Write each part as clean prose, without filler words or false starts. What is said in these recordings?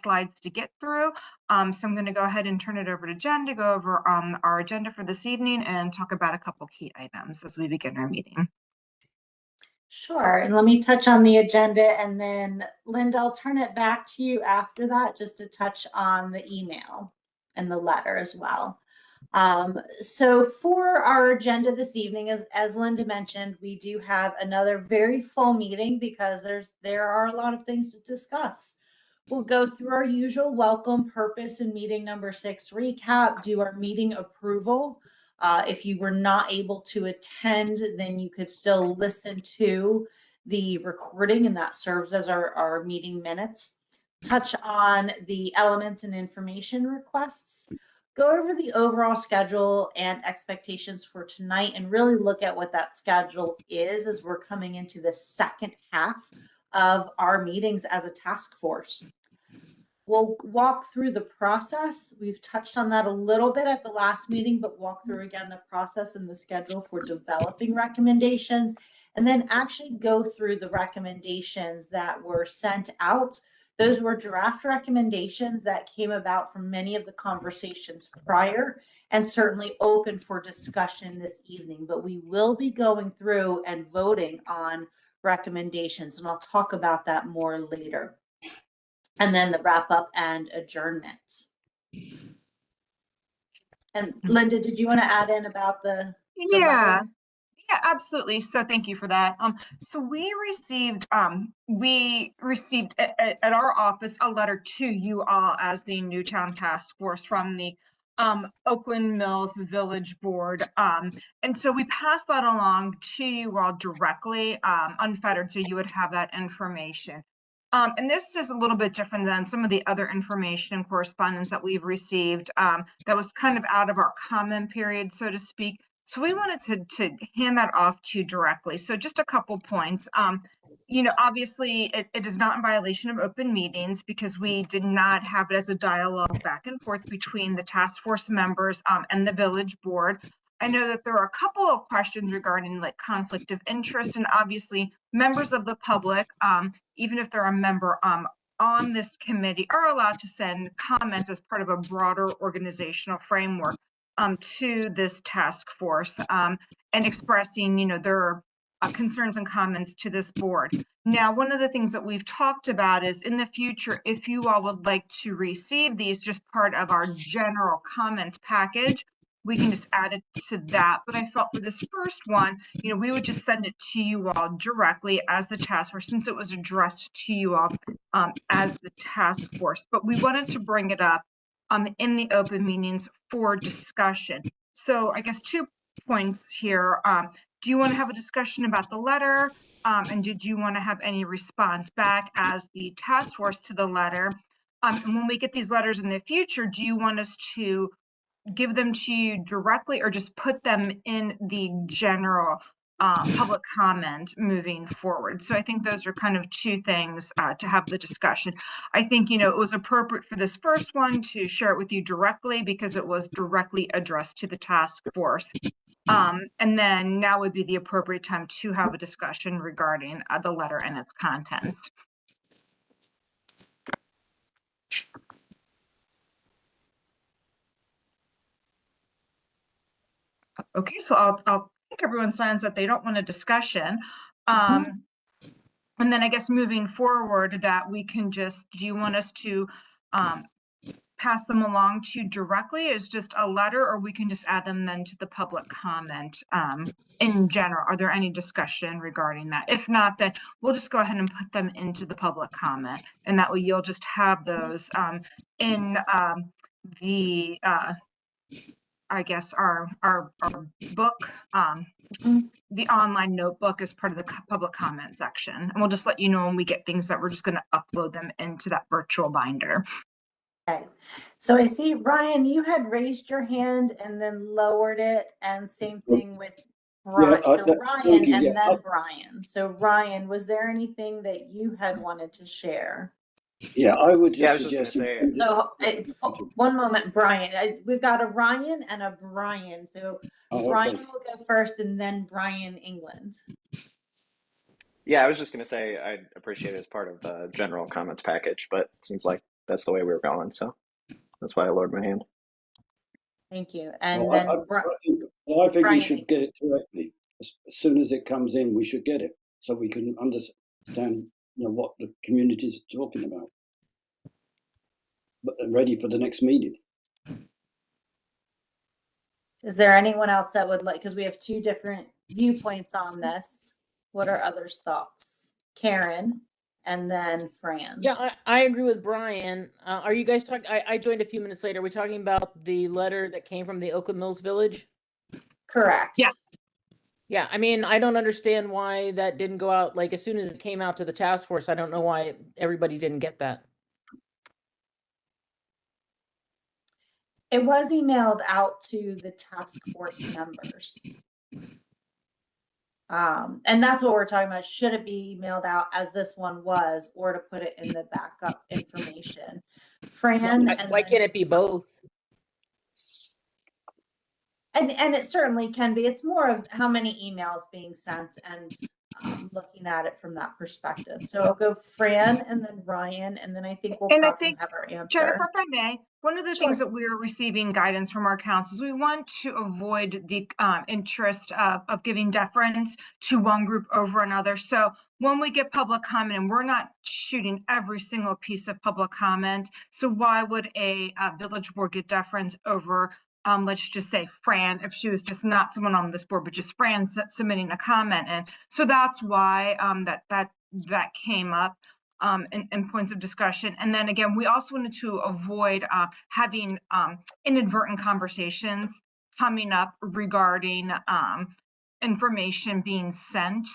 slides to get through. So I'm going to go ahead and turn it over to Jen to go over our agenda for this evening and talk about a couple key items as we begin our meeting. Sure, and let me touch on the agenda, and then Linda, I'll turn it back to you after that just to touch on the email and the letter as well. So for our agenda this evening, as Linda mentioned, we do have another very full meeting because there are a lot of things to discuss. We'll go through our usual welcome, purpose, and meeting number 6 recap, do our meeting approval. If you were not able to attend, then you could still listen to the recording, and that serves as our meeting minutes. Touch on the elements and information requests. Go over the overall schedule and expectations for tonight and really look at what that schedule is as we're coming into the second half of our meetings as a task force. We'll walk through the process. We've touched on that a little bit at the last meeting, but walk through again the process and the schedule for developing recommendations, and then actually go through the recommendations that were sent out. Those were draft recommendations that came about from many of the conversations prior and certainly open for discussion this evening, but we will be going through and voting on recommendations, and I'll talk about that more later. And then the wrap up and adjournment. And Linda, did you want to add in about the Yeah, absolutely. So thank you for that. So we received at our office a letter to you all as the Newtown Task Force from the Oakland Mills Village Board. And so we passed that along to you all directly, unfettered, so you would have that information. And this is a little bit different than some of the other information and correspondence that we've received that was kind of out of our comment period, so to speak. So we wanted to hand that off to you directly. So just a couple points. Obviously it is not in violation of open meetings because we did not have it as a dialogue back and forth between the task force members and the village board. I know that there are a couple of questions regarding like conflict of interest, and obviously members of the public, even if they're a member on this committee, are allowed to send comments as part of a broader organizational framework to this task force and expressing, their concerns and comments to this board. Now, one of the things that we've talked about is in the future, if you all would like to receive these just part of our general comments package, we can just add it to that. But I felt for this first one, we would just send it to you all directly as the task force, since it was addressed to you all as the task force. But we wanted to bring it up in the open meetings for discussion. So I guess 2 points here. Do you want to have a discussion about the letter? And did you want to have any response back as the task force to the letter? And when we get these letters in the future, do you want us to give them to you directly or just put them in the general public comment moving forward? So I think those are kind of 2 things to have the discussion. I think, it was appropriate for this first one to share it with you directly because it was directly addressed to the task force. And then now would be the appropriate time to have a discussion regarding the letter and its content. Okay, so I'll think everyone signs that they don't want a discussion. And then I guess moving forward that we can do you want us to pass them along to you directly as just a letter, or we can just add them then to the public comment in general? Are there any discussion regarding that? If not, then we'll just go ahead and put them into the public comment, and that way you'll just have those in the I guess our book, the online notebook as part of the public comment section. And we'll just let you know when we get things that we're just going to upload them into that virtual binder. Okay, so I see Ryan, you had raised your hand and then lowered it, and same thing with Brian. So Ryan and then Brian. So Ryan, was there anything that you had wanted to share? Yeah, I would Yeah, I just was just suggest. gonna say. So one moment, Brian. We've got a Ryan and a Brian. So Brian will go first, and then Brian England. Yeah, I was just gonna say I'd appreciate it as part of the general comments package, but it seems like that's the way we were going. So that's why I lowered my hand. Thank you. And Well, then I think we Brian. should get it directly. As soon as it comes in, we should get it so we can understand, what the community is talking about. But ready for the next meeting. Is there anyone else that would like, because we have two different viewpoints on this. What are others' thoughts? Karen and then Fran. Yeah, I agree with Brian. Are you guys talking? I joined a few minutes later. Are we talking about the letter that came from the Oakland Mills Village? Correct. Yes. Yeah, I mean, I don't understand why that didn't go out. Like, as soon as it came out to the task force, I don't know why everybody didn't get that. It was emailed out to the task force members. And that's what we're talking about. Should it be mailed out as this one was, or to put it in the backup information? Fran, Why can't it be both? And it certainly can be. It's more of how many emails being sent and looking at it from that perspective. So I'll go Fran and then Ryan, and then I think we'll And I probably think, have our answer. Jennifer, if I may, one of the Sure. things that we're receiving guidance from our councils, we want to avoid the interest of giving deference to one group over another. So when we get public comment, and we're not shooting every single piece of public comment, so why would a village board get deference over, let's just say Fran, if she was just not someone on this board, but just Fran submitting a comment? And so that's why that came up. And points of discussion. And then again, we also wanted to avoid having inadvertent conversations coming up regarding information being sent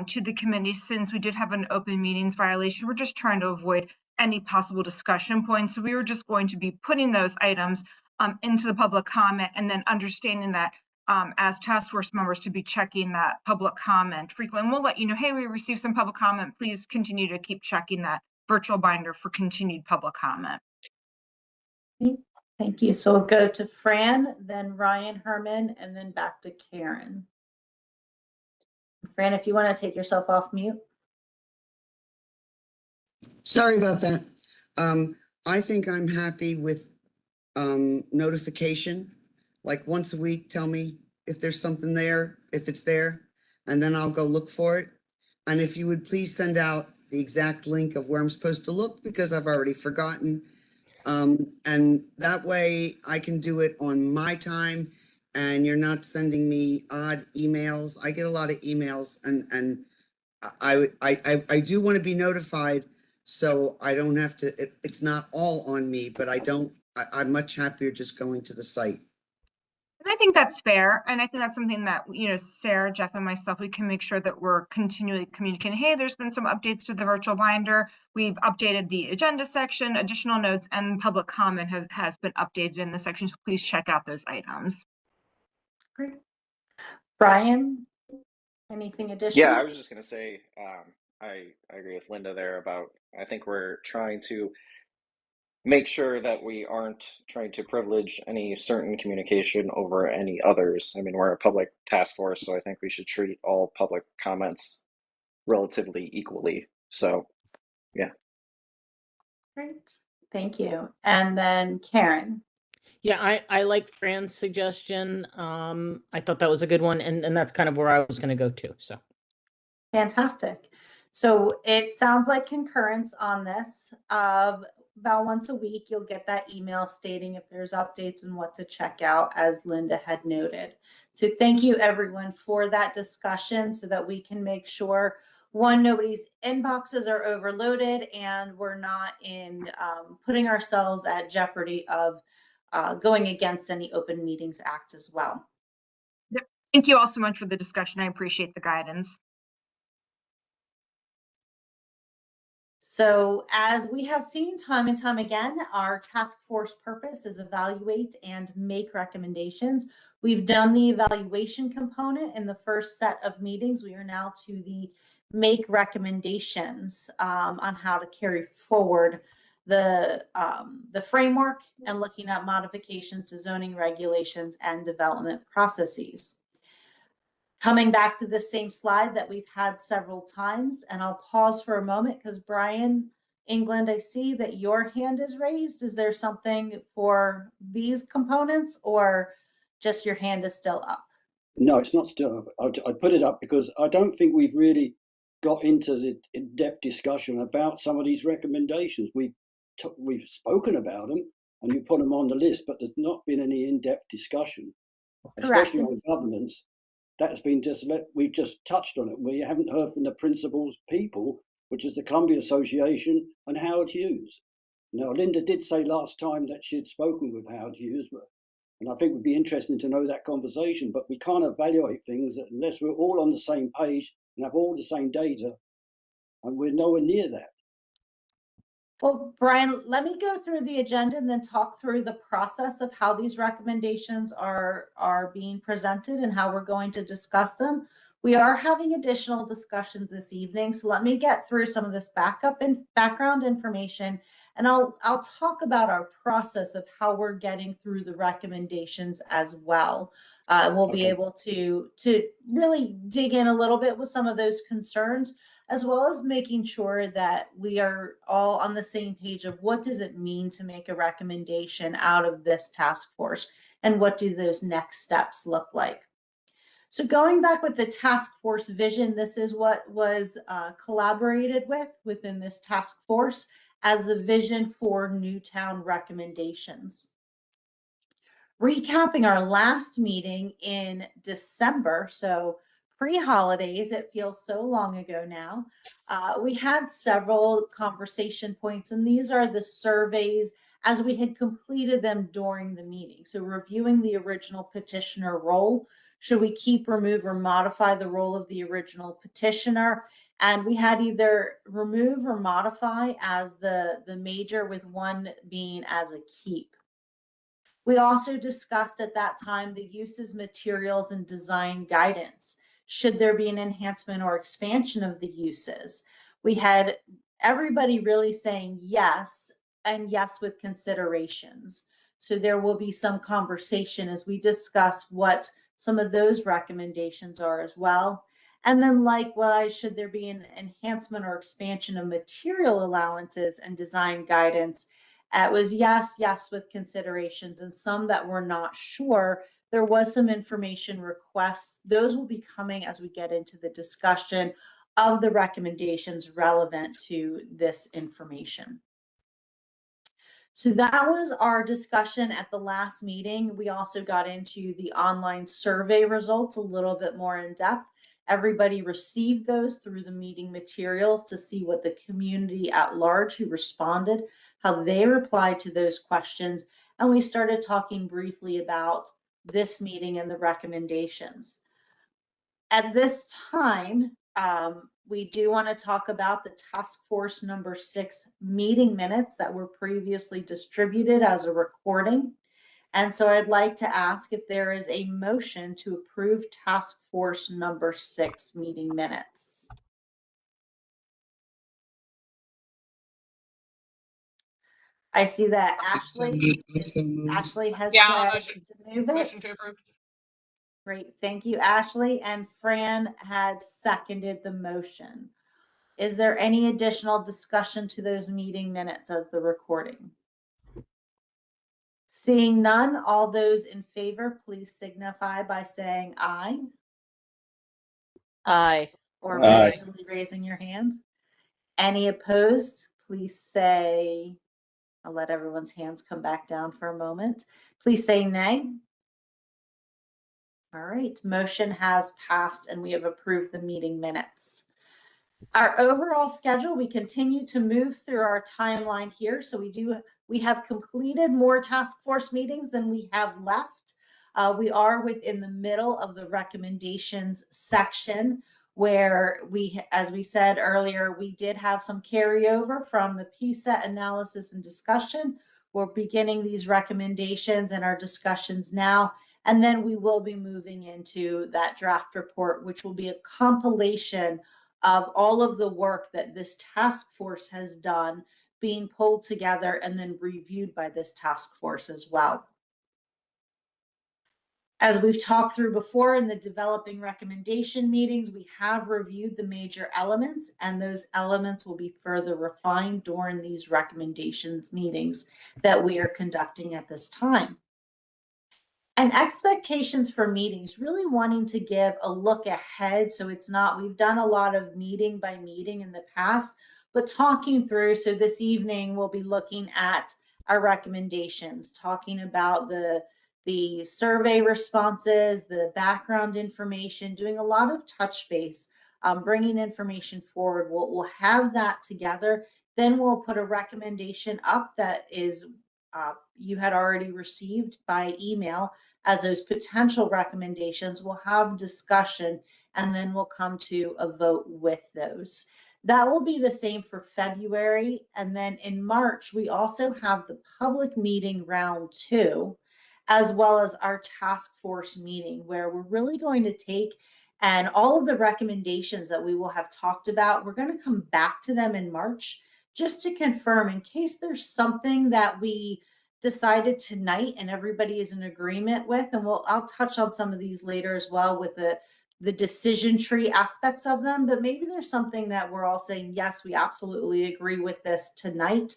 to the committee. Since we did have an open meetings violation, we're just trying to avoid any possible discussion points. So we were just going to be putting those items into the public comment, and then understanding that as task force members to be checking that public comment frequently. And we'll let you know, hey, we received some public comment. Please continue to keep checking that virtual binder for continued public comment. Thank you. So we'll go to Fran, then Ryan Herman, and then back to Karen. Fran, if you want to take yourself off mute. Sorry about that. I think I'm happy with notification. Like once a week, tell me if there's something there, if it's there, and then I'll go look for it. And if you would please send out the exact link of where I'm supposed to look, because I've already forgotten. And that way I can do it on my time and you're not sending me odd emails. I get a lot of emails, and I do want to be notified, so I don't have to, it's not all on me, but I'm much happier just going to the site. And I think that's fair. And I think that's something that, Sarah, Jeff, and myself, we can make sure that we're continually communicating. Hey, there's been some updates to the virtual binder. We've updated the agenda section, additional notes, and public comment has been updated in the section. So please check out those items. Great. Brian, anything additional? Yeah, I was just going to say, I agree with Linda there about, I think we're trying to make sure that we aren't trying to privilege any certain communication over any others. I mean, we're a public task force, so I think we should treat all public comments relatively equally. So, yeah. Great. Thank you. And then Karen. Yeah, I liked Fran's suggestion. I thought that was a good one, and that's kind of where I was going to go to. So Fantastic. So it sounds like concurrence on this. About once a week, you'll get that email stating if there's updates and what to check out, as Linda had noted. So thank you everyone for that discussion, so that we can make sure, one, nobody's inboxes are overloaded and we're not in putting ourselves at jeopardy of going against any Open Meetings Act as well. Thank you all so much for the discussion. I appreciate the guidance. So as we have seen time and time again, our task force purpose is evaluate and make recommendations. We've done the evaluation component in the first set of meetings. We are now to the make recommendations on how to carry forward the framework and looking at modifications to zoning regulations and development processes. Coming back to the same slide that we've had several times, and I'll pause for a moment because Brian, England, I see that your hand is raised. Is there something for these components, or just your hand is still up? No, it's not still up. I put it up because I don't think we've really got into the in-depth discussion about some of these recommendations. We've spoken about them and you put them on the list, but there's not been any in-depth discussion, especially Correct. on governance. That has been we've just touched on it. We haven't heard from the principals people, which is the Columbia Association and Howard Hughes. Now, Linda did say last time that she had spoken with Howard Hughes, and I think it would be interesting to know that conversation, but we can't evaluate things unless we're all on the same page and have all the same data, and we're nowhere near that. Well, Brian, let me go through the agenda and then talk through the process of how these recommendations are being presented and how we're going to discuss them. We are having additional discussions this evening, so let me get through some of this background information, and I'll talk about our process of how we're getting through the recommendations as well. We'll be Okay. able to really dig in a little bit with some of those concerns, as well as making sure that we are all on the same page of what does it mean to make a recommendation out of this task force and what do those next steps look like. So going back with the task force vision, this is what was collaborated within this task force as the vision for Newtown recommendations. Recapping our last meeting in December, so pre-holidays, it feels so long ago now. We had several conversation points, and these are the surveys as we had completed them during the meeting. So reviewing the original petitioner role, should we keep, remove, or modify the role of the original petitioner? And we had either remove or modify as the major, with one being as a keep. We also discussed at that time the uses, materials, and design guidance. Should there be an enhancement or expansion of the uses? We had everybody really saying yes, and yes with considerations. So there will be some conversation as we discuss what some of those recommendations are as well. And then likewise, should there be an enhancement or expansion of material allowances and design guidance? It was yes, yes with considerations, and some that were not sure. There was some information requests. Those will be coming as we get into the discussion of the recommendations relevant to this information. So that was our discussion at the last meeting. We also got into the online survey results a little bit more in depth. Everybody received those through the meeting materials to see what the community at large who responded, how they replied to those questions. And we started talking briefly about this meeting and the recommendations. At this time, we do want to talk about the task force number 6 meeting minutes that were previously distributed as a recording. And so I'd like to ask if there is a motion to approve task force number 6 meeting minutes. I see that Ashley has said to move it. Motion to approve. Great, thank you, Ashley. And Fran had seconded the motion. Is there any additional discussion to those meeting minutes as the recording? Seeing none, all those in favor, please signify by saying aye. Aye. Or Aye. visually raising your hand. Any opposed, please say, I'll let everyone's hands come back down for a moment. Please say nay. All right, motion has passed and we have approved the meeting minutes. Our overall schedule, we continue to move through our timeline here. So we have completed more task force meetings than we have left. We are within the middle of the recommendations section, where as we said earlier, we did have some carryover from the PSET analysis and discussion. We're beginning these recommendations and our discussions now. And then we will be moving into that draft report, which will be a compilation of all of the work that this task force has done, being pulled together and then reviewed by this task force as well. As we've talked through before in the developing recommendation meetings, we have reviewed the major elements, and those elements will be further refined during these recommendations meetings that we are conducting at this time. And expectations for meetings, really wanting to give a look ahead. So it's not, we've done a lot of meeting by meeting in the past, but talking through. So this evening, we'll be looking at our recommendations, talking about the survey responses, the background information, doing a lot of touch base, bringing information forward. We'll have that together. Then we'll put a recommendation up that is you had already received by email as those potential recommendations. We'll have discussion, and then we'll come to a vote with those. That will be the same for February. And then in March, we also have the public meeting round 2, as well as our task force meeting, where we're really going to take and all of the recommendations that we will have talked about, we're going to come back to them in March just to confirm in case there's something that we decided tonight and everybody is in agreement with. And I'll touch on some of these later as well with the decision tree aspects of them, but maybe there's something that we're all saying, yes, we absolutely agree with this tonight.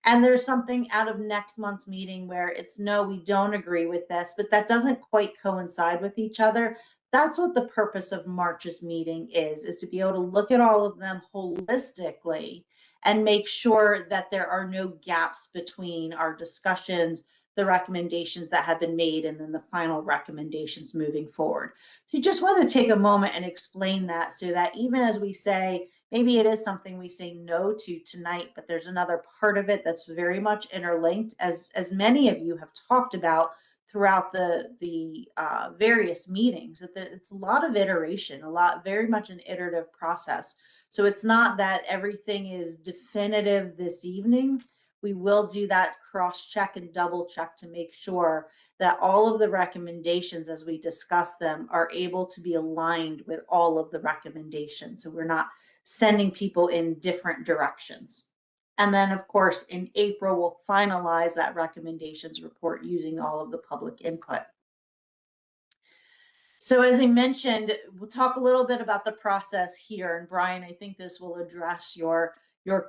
And there's something out of next month's meeting where it's, no, we don't agree with this, but that doesn't quite coincide with each other. That's what the purpose of March's meeting is to be able to look at all of them holistically and make sure that there are no gaps between our discussions, the recommendations that have been made, and then the final recommendations moving forward. So you just want to take a moment and explain that, so that even as we say, maybe it is something we say no to tonight, but there's another part of it that's very much interlinked, as many of you have talked about throughout the various meetings. It's a lot of iteration, very much an iterative process. So it's not that everything is definitive this evening. We will do that cross check and double check to make sure that all of the recommendations as we discuss them are able to be aligned with all of the recommendations. So we're not sending people in different directions. And then of course, in April, we'll finalize that recommendations report using all of the public input. So as I mentioned, we'll talk a little bit about the process here. And Brian, I think this will address your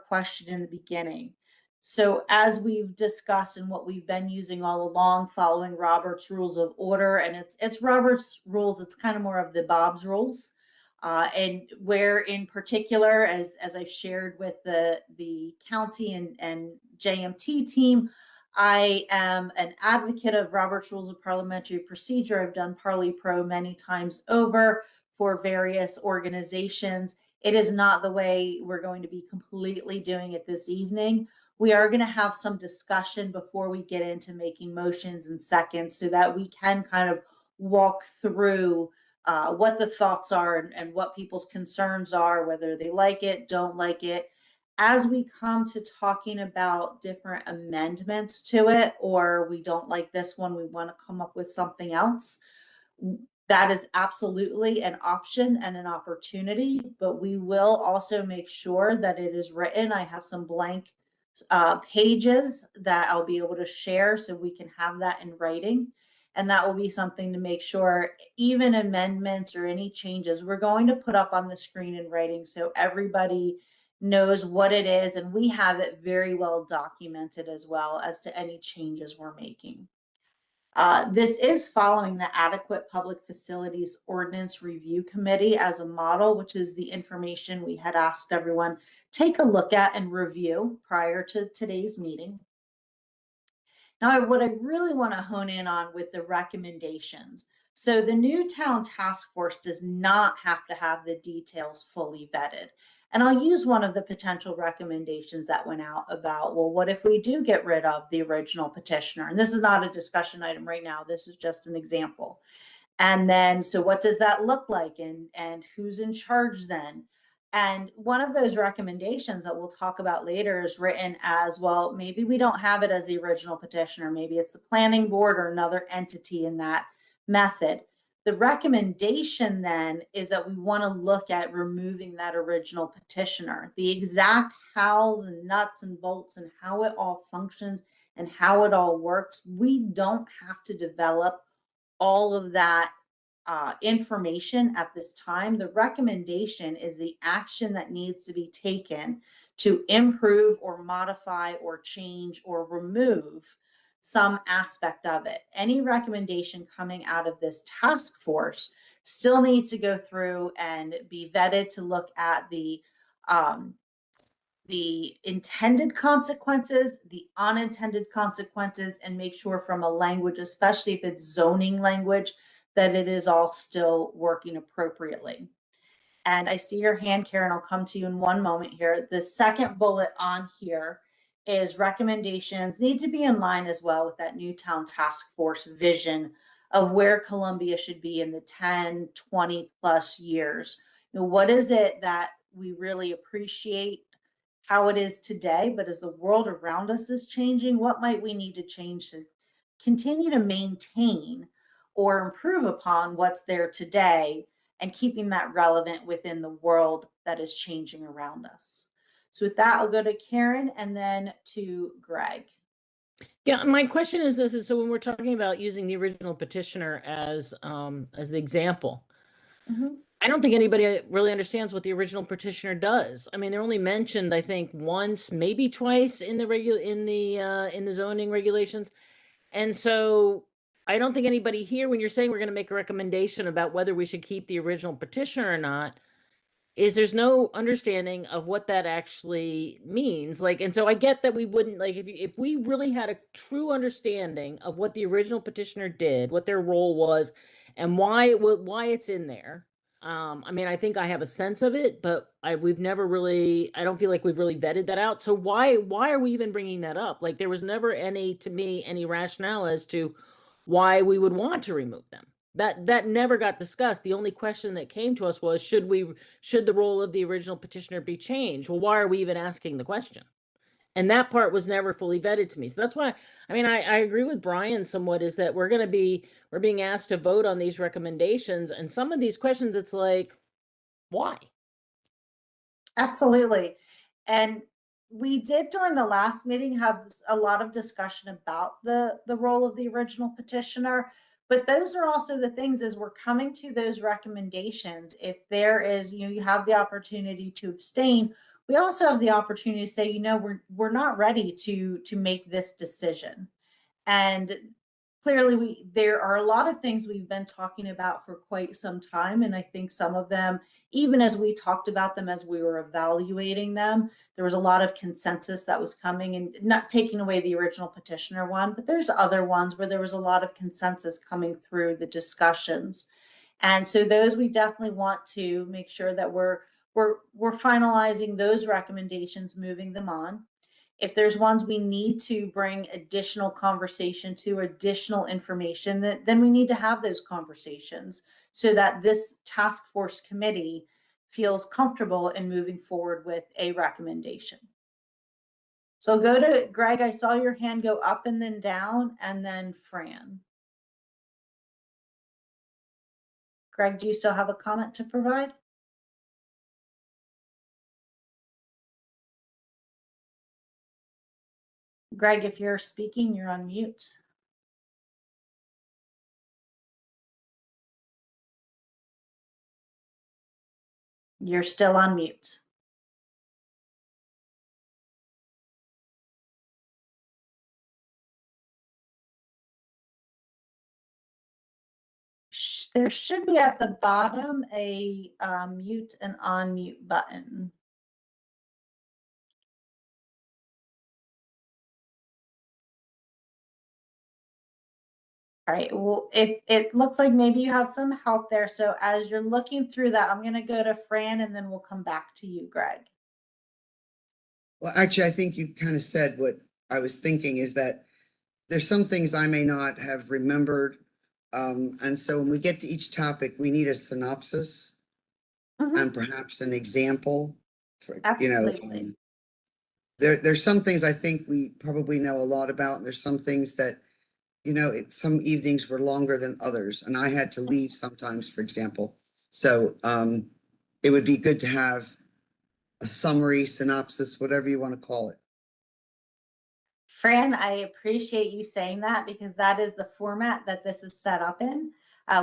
question in the beginning. So as we've discussed and what we've been using all along, following Robert's Rules of Order, and it's Robert's rules, it's kind of more of the Bob's rules. And where in particular, as I've shared with the county and JMT team, I am an advocate of Robert's Rules of Parliamentary Procedure. I've done Parley Pro many times over for various organizations. It is not the way we're going to be completely doing it this evening. We are going to have some discussion before we get into making motions and seconds, so that we can kind of walk through what the thoughts are and what people's concerns are, whether they like it, don't like it. As we come to talking about different amendments to it, or we don't like this one, we want to come up with something else, that is absolutely an option and an opportunity, but we will also make sure that it is written. I have some blank pages that I'll be able to share so we can have that in writing. And that will be something to make sure even amendments or any changes, we're going to put up on the screen in writing so everybody knows what it is, and we have it very well documented as well as to any changes we're making. This is following the Adequate Public Facilities Ordinance Review Committee as a model, which is the information we had asked everyone take a look at and review prior to today's meeting. Now, what I really want to hone in on with the recommendations. So the new town task force does not have to have the details fully vetted. And I'll use one of the potential recommendations that went out about, well, what if we do get rid of the original petitioner? And this is not a discussion item right now. This is just an example. And then, so what does that look like? And who's in charge then? And one of those recommendations that we'll talk about later is written as, well, maybe we don't have it as the original petitioner. Maybe it's the planning board or another entity in that method. The recommendation then is that we want to look at removing that original petitioner. The exact hows and nuts and bolts and how it all functions and how it all works, we don't have to develop all of that information at this time. The recommendation is the action that needs to be taken to improve or modify or change or remove some aspect of it. Any recommendation coming out of this task force still needs to go through and be vetted to look at the intended consequences, the unintended consequences, and make sure from a language, especially if it's zoning language, that it is all still working appropriately. And I see your hand, Karen. I'll come to you in one moment here. The second bullet on here is recommendations need to be in line as well with that Newtown Task Force vision of where Columbia should be in the 10, 20 plus years. You know, what is it that we really appreciate how it is today, but as the world around us is changing, what might we need to change to continue to maintain or improve upon what's there today and keeping that relevant within the world that is changing around us? So with that, I'll go to Karen and then to Greg. Yeah, my question is this: is so when we're talking about using the original petitioner as the example, I don't think anybody really understands what the original petitioner does. I mean, they're only mentioned, I think, once, maybe twice in the zoning regulations. And so I don't think anybody here, when you're saying we're going to make a recommendation about whether we should keep the original petitioner or not, there's no understanding of what that actually means. Like, and so I get that we wouldn't, like, if we really had a true understanding of what the original petitioner did, what their role was, and why it's in there. I mean, I think I have a sense of it, but we've never really, I don't feel like we've really vetted that out. So why are we even bringing that up? Like, there was never to me, any rationale as to why we would want to remove them. That never got discussed. The only question that came to us was, should the role of the original petitioner be changed? Well, why are we even asking the question? And that part was never fully vetted to me. So that's why, I mean, I agree with Brian somewhat, is that we're being asked to vote on these recommendations, and some of these questions, it's like, why? Absolutely. And we did during the last meeting have a lot of discussion about the role of the original petitioner. But those are also the things as we're coming to those recommendations. If there is, you have the opportunity to abstain, we also have the opportunity to say, we're not ready to make this decision. And clearly there are a lot of things we've been talking about for quite some time. And I think some of them, even as we talked about them, as we were evaluating them, there was a lot of consensus that was coming, and not taking away the original petitioner one, but there's other ones where there was a lot of consensus coming through the discussions. And so those, we definitely want to make sure that we're finalizing those recommendations, moving them on. If there's ones we need to bring additional conversation to, additional information, then we need to have those conversations so that this task force committee feels comfortable in moving forward with a recommendation. So I'll go to Greg. I saw your hand go up and then down, and then Fran. Greg, do you still have a comment to provide? Greg, if you're speaking, you're on mute. You're still on mute. There should be at the bottom a mute and unmute button. All right, well, if it looks like maybe you have some help there. So as you're looking through that, I'm going to go to Fran and then we'll come back to you, Greg. Well, actually, I think you kind of said what I was thinking, is that there's some things I may not have remembered. And so when we get to each topic, we need a synopsis and perhaps an example for, Absolutely. There's some things I think we probably know a lot about, and there's some things that, some evenings were longer than others, and I had to leave sometimes, for example. So it would be good to have a summary, synopsis, whatever you want to call it. Fran, I appreciate you saying that because that is the format that this is set up in.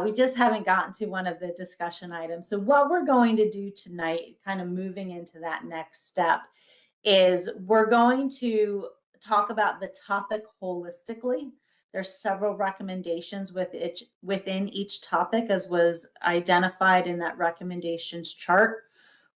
We just haven't gotten to one of the discussion items. So what we're going to do tonight, kind of moving into that next step, is we're going to talk about the topic holistically. There's several recommendations within each topic, as was identified in that recommendations chart.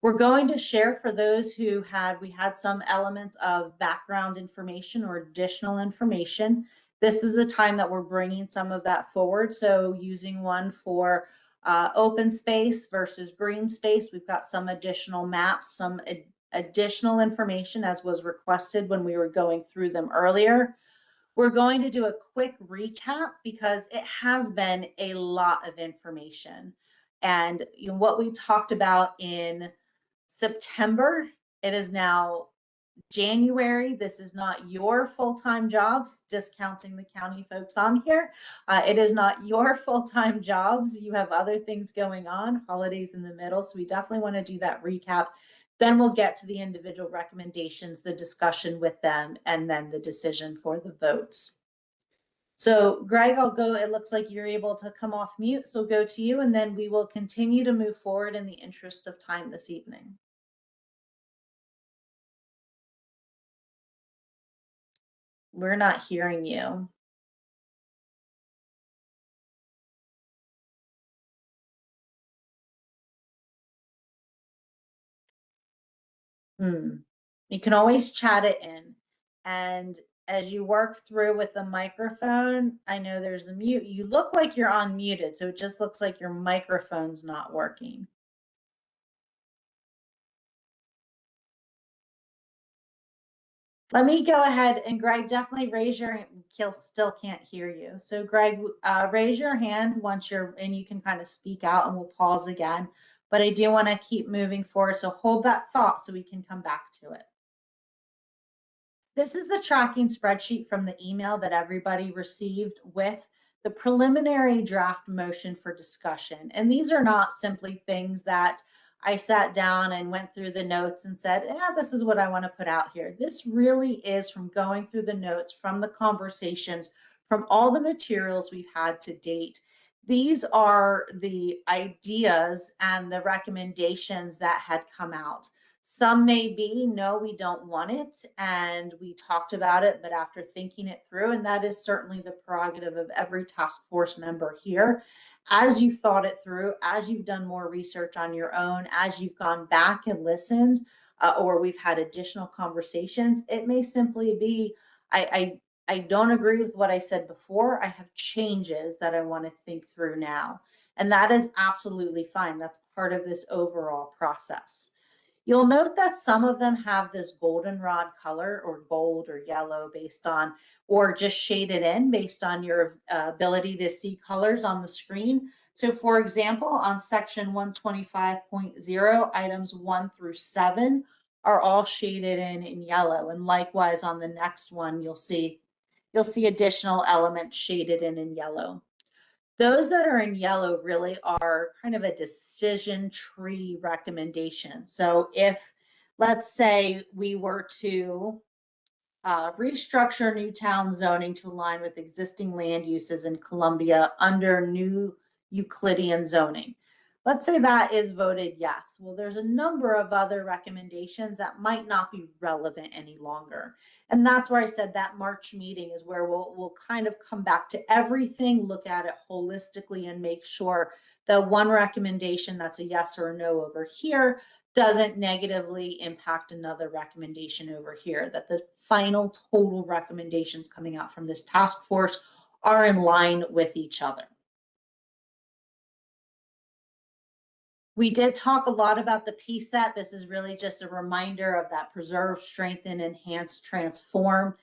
We're going to share for those who we had some elements of background information or additional information. This is the time that we're bringing some of that forward. So using one for open space versus green space, we've got some additional maps, some additional information as was requested when we were going through them earlier. We're going to do a quick recap because it has been a lot of information. And what we talked about in September, it is now January. This is not your full-time jobs, discounting the county folks on here. It is not your full-time jobs. You have other things going on, holidays in the middle. So we definitely want to do that recap. Then we'll get to the individual recommendations, the discussion with them, and then the decision for the votes. So Greg, I'll go. It looks like you're able to come off mute. So go to you, and then we will continue to move forward in the interest of time this evening. We're not hearing you. You can always chat it in. And as you work through with the microphone, I know there's the mute. You look like you're unmuted, so it just looks like your microphone's not working. Let me go ahead and Greg, definitely raise your hand. Still can't hear you. So Greg, raise your hand once and you can kind of speak out and we'll pause again. But I do want to keep moving forward. So hold that thought so we can come back to it. This is the tracking spreadsheet from the email that everybody received with the preliminary draft motion for discussion. And these are not simply things that I sat down and went through the notes and said, this is what I want to put out here. This really is from going through the notes, from the conversations, from all the materials we've had to date. These are the ideas and the recommendations that had come out. Some may be, no, we don't want it. And we talked about it, but after thinking it through, and that is certainly the prerogative of every task force member here, as you've thought it through, as you've done more research on your own, as you've gone back and listened, or we've had additional conversations, it may simply be, I don't agree with what I said before. I have changes that I want to think through now. And that is absolutely fine. That's part of this overall process. You'll note that some of them have this goldenrod color or gold or yellow based on, or just shaded in based on your ability to see colors on the screen. So for example, on section 125.0, items 1 through 7 are all shaded in yellow. And likewise on the next one, you'll see additional elements shaded in yellow. Those that are in yellow really are kind of a decision tree recommendation. So if, let's say, we were to restructure Newtown zoning to align with existing land uses in Columbia under new Euclidean zoning. Let's say that is voted yes. Well, there's a number of other recommendations that might not be relevant any longer. And that's where I said that March meeting is where we'll kind of come back to everything, look at it holistically, and make sure that one recommendation that's a yes or a no over here doesn't negatively impact another recommendation over here, that the final total recommendations coming out from this task force are in line with each other. We did talk a lot about the PSET. This is really just a reminder of that preserve, strengthen, enhance, transform.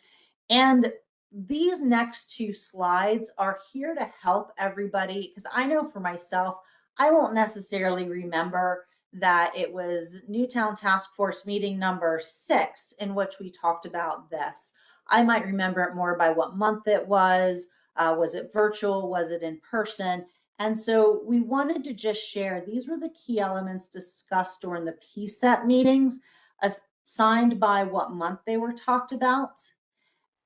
And these next two slides are here to help everybody, because I know for myself, I won't necessarily remember that it was Newtown Task Force meeting number 6 in which we talked about this. I might remember it more by what month it was it virtual, was it in person? And so we wanted to just share, these were the key elements discussed during the PSET meetings, assigned by what month they were talked about.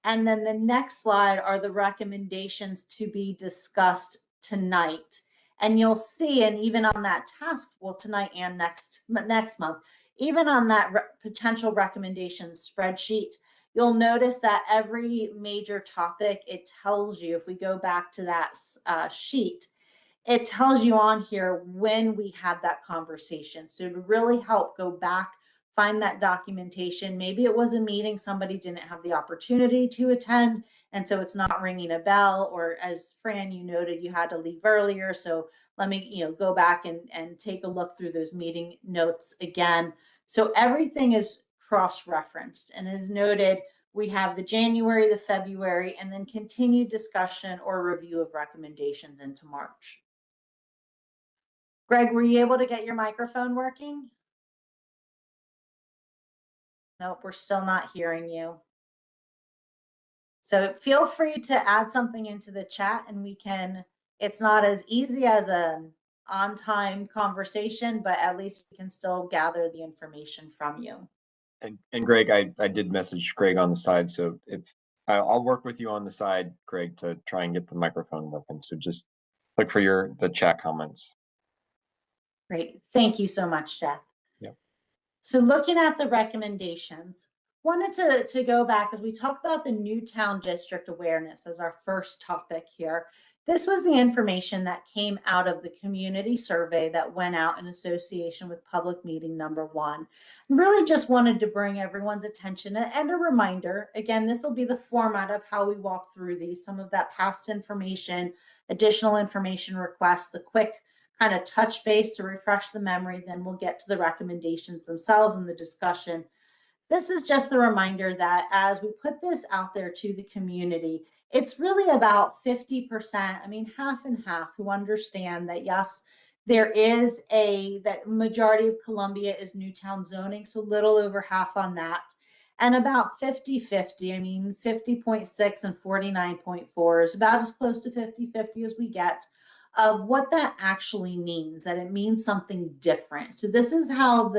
And then the next slide are the recommendations to be discussed tonight. And you'll see, and even on that task, well, tonight and next month, even on that potential recommendations spreadsheet, you'll notice that every major topic, it tells you, if we go back to that sheet, it tells you on here when we had that conversation. So to really help go back, find that documentation. Maybe it was a meeting somebody didn't have the opportunity to attend, and so it's not ringing a bell, or as Fran, you noted, you had to leave earlier. So let me, go back and take a look through those meeting notes again. So everything is cross-referenced, and as noted, we have the January, the February, and then continued discussion or review of recommendations into March. Greg, were you able to get your microphone working? Nope, we're still not hearing you. So feel free to add something into the chat, and we can, it's not as easy as an on-time conversation, but at least we can still gather the information from you. And Greg, I did message Greg on the side, so if I'll work with you on the side, Greg, to try and get the microphone working. So just look for the chat comments. Great, thank you so much, Jeff. Yeah. So looking at the recommendations, wanted to go back as we talked about the Newtown District awareness as our first topic here. This was the information that came out of the community survey that went out in association with public meeting number 1. Really just wanted to bring everyone's attention and a reminder. Again, this will be the format of how we walk through these, some of that past information, additional information requests, the quick kind of touch base to refresh the memory, then we'll get to the recommendations themselves and the discussion. This is just the reminder that as we put this out there to the community, it's really about 50%, I mean, half and half, who understand that, yes, there is that majority of Columbia is Newtown zoning, so little over half on that. And about 50-50, I mean, 50.6 and 49.4 is about as close to 50-50 as we get, of what that actually means, that it means something different. So this is how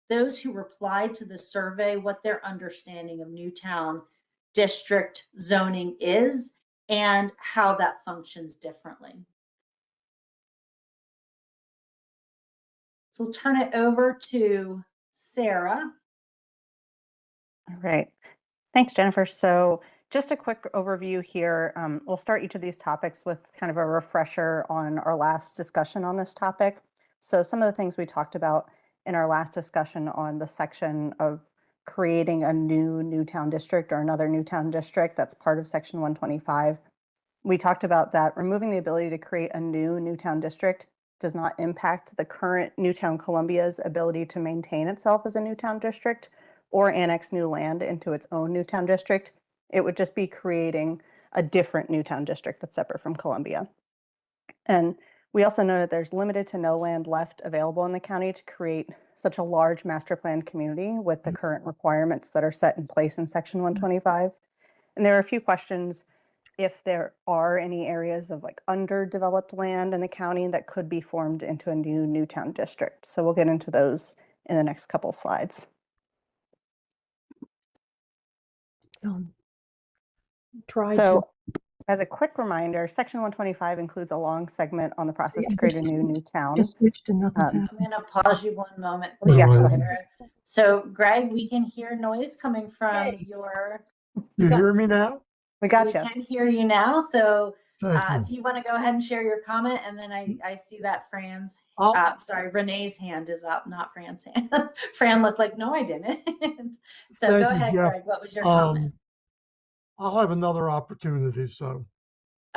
those who replied to the survey, what their understanding of Newtown district zoning is and how that functions differently. So we'll turn it over to Sarah. All right. Thanks, Jennifer. So just a quick overview here. We'll start each of these topics with kind of a refresher on our last discussion on this topic. So some of the things we talked about in our last discussion on the section of creating a new Newtown district or another Newtown district that's part of section 125. We talked about that removing the ability to create a new Newtown district does not impact the current Newtown Columbia's ability to maintain itself as a Newtown district or annex new land into its own Newtown district. It would just be creating a different Newtown district that's separate from Columbia. And we also know that there's limited to no land left available in the county to create such a large master plan community with the current requirements that are set in place in section 125. And there are a few questions if there are any areas of like underdeveloped land in the county that could be formed into a new Newtown district. So we'll get into those in the next couple slides. As a quick reminder, section 125 includes a long segment on the process to create a new Newtown. I'm going to pause you one moment, Yeah. Sarah. So Greg, we can hear noise coming from your... You hear me now? We got We you. can hear you now. So Thank if you want to go ahead and share your comment, and then I see that Renee's hand is up, not Fran's hand. Fran looked like, no, I didn't. So Thank go you, ahead, Jeff. Greg. What was your comment? I'll have another opportunity, so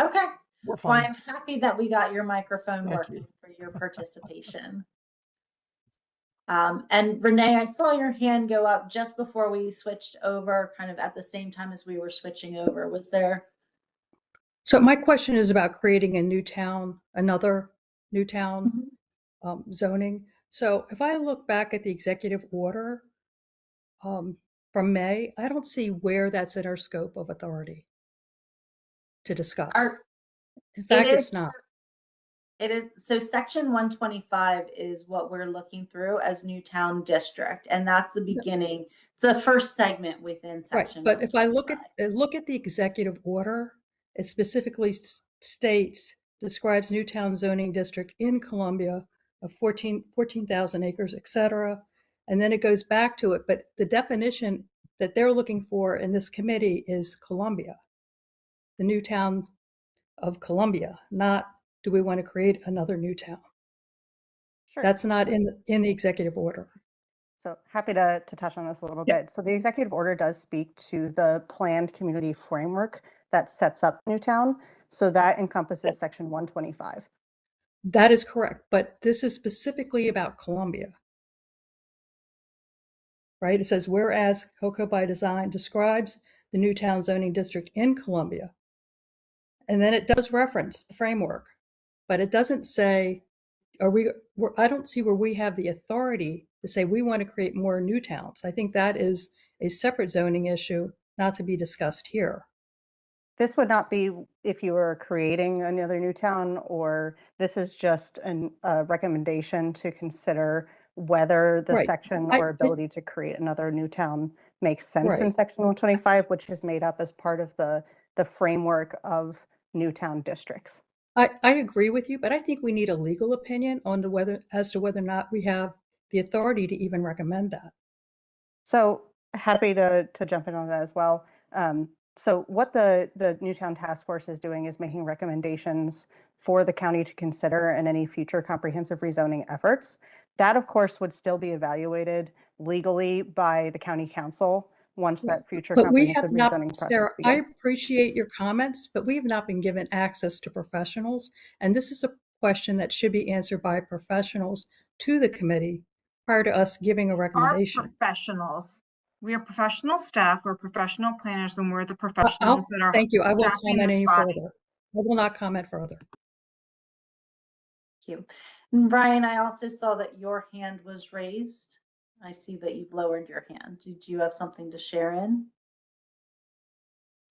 Okay. we're Well, fine. I'm happy that we got your microphone Thank working you. for your participation. And Renee, I saw your hand go up just before we switched over, kind of at the same time as we were switching over. Was there? So my question is about creating a new town, another new town zoning. So if I look back at the executive order from May, I don't see where that's in our scope of authority to discuss. In fact, it's not. It is, so section 125 is what we're looking through as Newtown District, and that's the beginning. It's the first segment within Right, section but if I look 125. at the executive order, it specifically states, describes Newtown zoning district in Columbia of 14,000 acres, et cetera. And then it goes back to it, but the definition that they're looking for in this committee is Columbia, the new town of Columbia, not do we want to create another new town? Sure. That's not in the executive order. So happy to touch on this a little bit. So the executive order does speak to the planned community framework that sets up Newtown. So that encompasses section 125. That is correct, but this is specifically about Columbia. Right? It says, whereas HOCO by Design describes the Newtown zoning district in Columbia. And then it does reference the framework, but it doesn't say, I don't see where we have the authority to say we want to create more new towns. I think that is a separate zoning issue not to be discussed here. This would not be if you were creating another new town, or this is just a recommendation to consider whether the Right. section or ability to create another new town makes sense in Right. section 125, which is made up as part of the framework of new town districts. I agree with you, but I think we need a legal opinion on as to whether or not we have the authority to even recommend that. So happy to jump in on that as well. So what the Newtown Task Force is doing is making recommendations for the county to consider in any future comprehensive rezoning efforts. That, of course, would still be evaluated legally by the county council once that future But we comprehensive have not, rezoning process Sarah, I begins. appreciate your comments, but we have not been given access to professionals. And this is a question that should be answered by professionals to the committee prior to us giving a Our recommendation. professionals. We are professional staff, we're professional planners, and we're the professionals that are Thank you. I won't staffing comment this any body. further. I will not comment further. Thank you. And Brian, I also saw that your hand was raised. I see that you've lowered your hand. Did you have something to share in?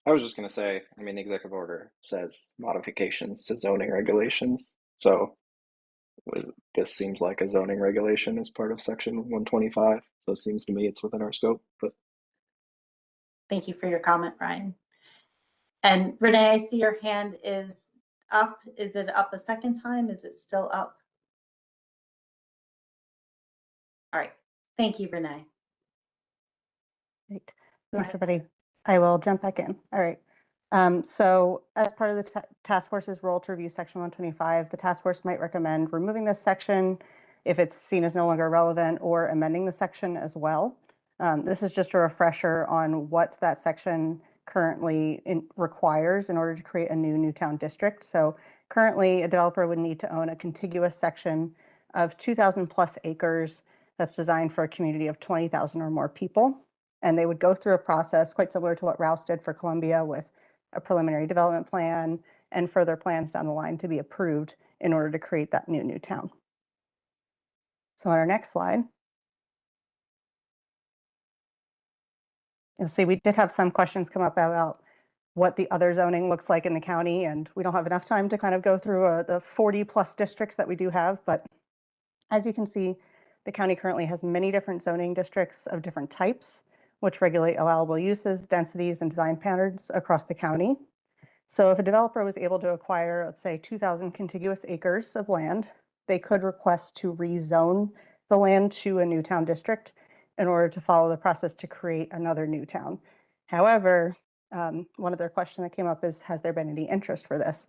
I was just going to say, I mean, the executive order says modifications to zoning regulations. So this seems like a zoning regulation as part of section 125. So it seems to me it's within our scope. But Thank you for your comment, Brian. And Renee, I see your hand is up. Is it up a second time? Is it still up? All right. Thank you, Renee. Great. Go Thanks, ahead, everybody. Sarah. I will jump back in. All right. So as part of the task force's role to review section 125, the task force might recommend removing this section if it's seen as no longer relevant, or amending the section as well. This is just a refresher on what that section currently requires in order to create a new Newtown district. So currently, a developer would need to own a contiguous section of 2,000 plus acres that's designed for a community of 20,000 or more people. And they would go through a process quite similar to what Rouse did for Columbia, with a preliminary development plan and further plans down the line to be approved in order to create that new town. So on our next slide, you'll see we did have some questions come up about what the other zoning looks like in the county, and we don't have enough time to kind of go through the 40 plus districts that we do have, but as you can see, the county currently has many different zoning districts of different types, which regulate allowable uses, densities, and design patterns across the county. So if a developer was able to acquire, let's say, 2,000 contiguous acres of land, they could request to rezone the land to a new town district in order to follow the process to create another new town. However, one other question that came up is, has there been any interest for this?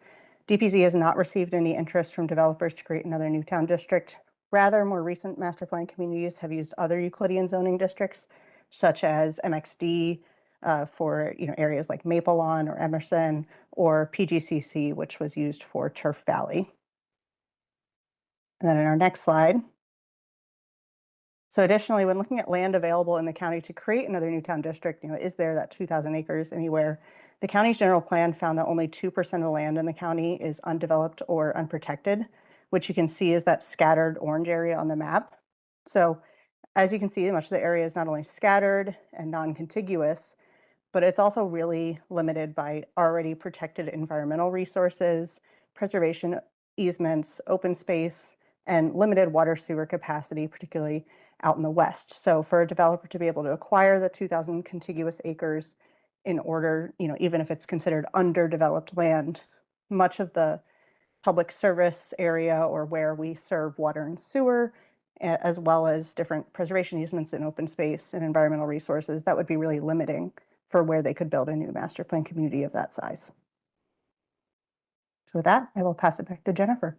DPZ has not received any interest from developers to create another new town district. Rather, more recent master plan communities have used other Euclidean zoning districts, such as MXD for areas like Maple Lawn or Emerson, or PGCC, which was used for Turf Valley. And then in our next slide. So additionally, when looking at land available in the county to create another new town district, is there that 2,000 acres anywhere? The county's general plan found that only 2% of the land in the county is undeveloped or unprotected, which you can see is that scattered orange area on the map. So as you can see, much of the area is not only scattered and non-contiguous, but it's also really limited by already protected environmental resources, preservation easements, open space, and limited water sewer capacity, particularly out in the west. So for a developer to be able to acquire the 2,000 contiguous acres in order, even if it's considered underdeveloped land, much of the public service area or where we serve water and sewer, as well as different preservation easements in open space and environmental resources, that would be really limiting for where they could build a new master plan community of that size. So with that, I will pass it back to Jennifer.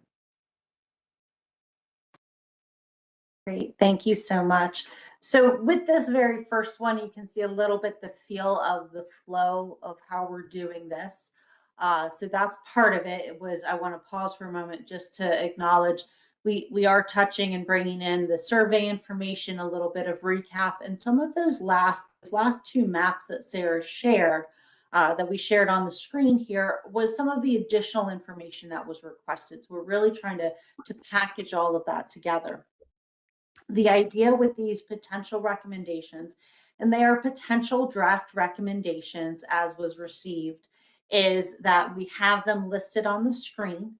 Great, thank you so much. So with this very first one, you can see a little bit the feel of the flow of how we're doing this. So that's part of it. I want to pause for a moment just to acknowledge we are touching and bringing in the survey information, a little bit of recap, and some of those last two maps that Sarah shared, that we shared on the screen here, was some of the additional information that was requested. So we're really trying to package all of that together. The idea with these potential recommendations, and they are potential draft recommendations as was received, is that we have them listed on the screen.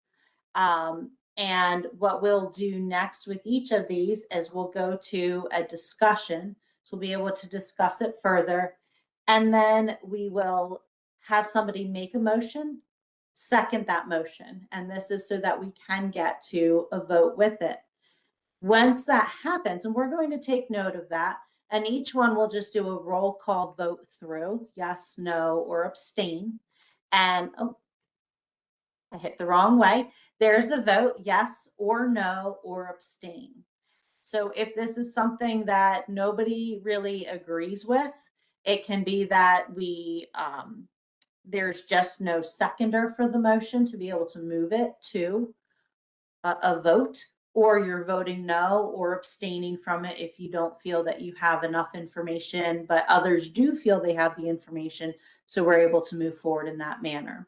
And what we'll do next with each of these is we'll go to a discussion. So we'll be able to discuss it further. And then we will have somebody make a motion, second that motion. And this is so that we can get to a vote with it. Once that happens, and we're going to take note of that, and each one will just do a roll call vote through, yes, no, or abstain. And, oh, I hit the wrong way. There's the vote, yes or no or abstain. So if this is something that nobody really agrees with, it can be that there's just no seconder for the motion to be able to move it to a vote, or you're voting no or abstaining from it if you don't feel that you have enough information, but others do feel they have the information, so we're able to move forward in that manner.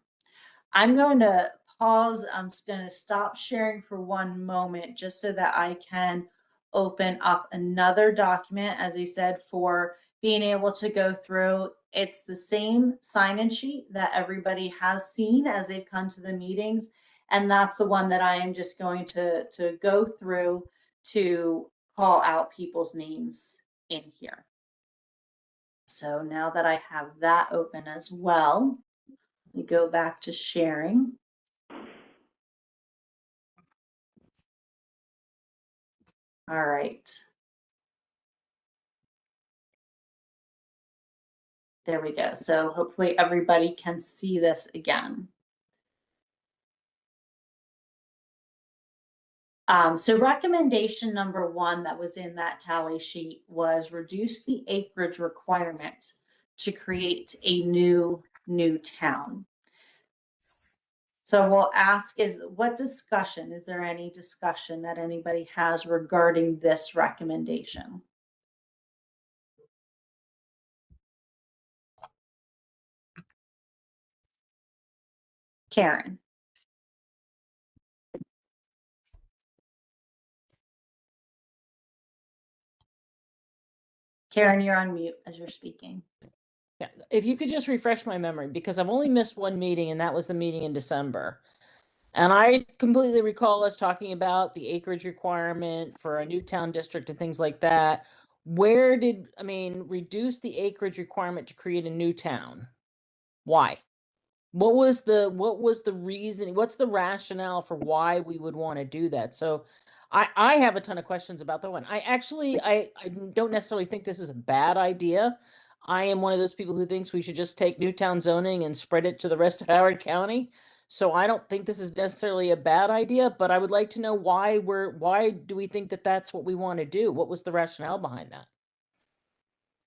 I'm going to pause. I'm just going to stop sharing for one moment just so that I can open up another document, as I said, for being able to go through. It's the same sign-in sheet that everybody has seen as they've come to the meetings. And that's the one that I am just going to go through to call out people's names in here. So now that I have that open as well, we go back to sharing. All right. There we go. So hopefully everybody can see this again. So recommendation number one that was in that tally sheet was reduce the acreage requirement to create a new town. So we'll ask is there any discussion that anybody has regarding this recommendation? Karen. Karen, you're on mute as you're speaking. Yeah, if you could just refresh my memory, because I've only missed one meeting, and that was the meeting in December. And I completely recall us talking about the acreage requirement for a new town district and things like that. Reduce the acreage requirement to create a new town? Why? What was the reason? What's the rationale for why we would want to do that? So I have a ton of questions about that one. I don't necessarily think this is a bad idea. I am one of those people who thinks we should just take Newtown zoning and spread it to the rest of Howard County. So I don't think this is necessarily a bad idea, but I would like to know why do we think that that's what we want to do? What was the rationale behind that?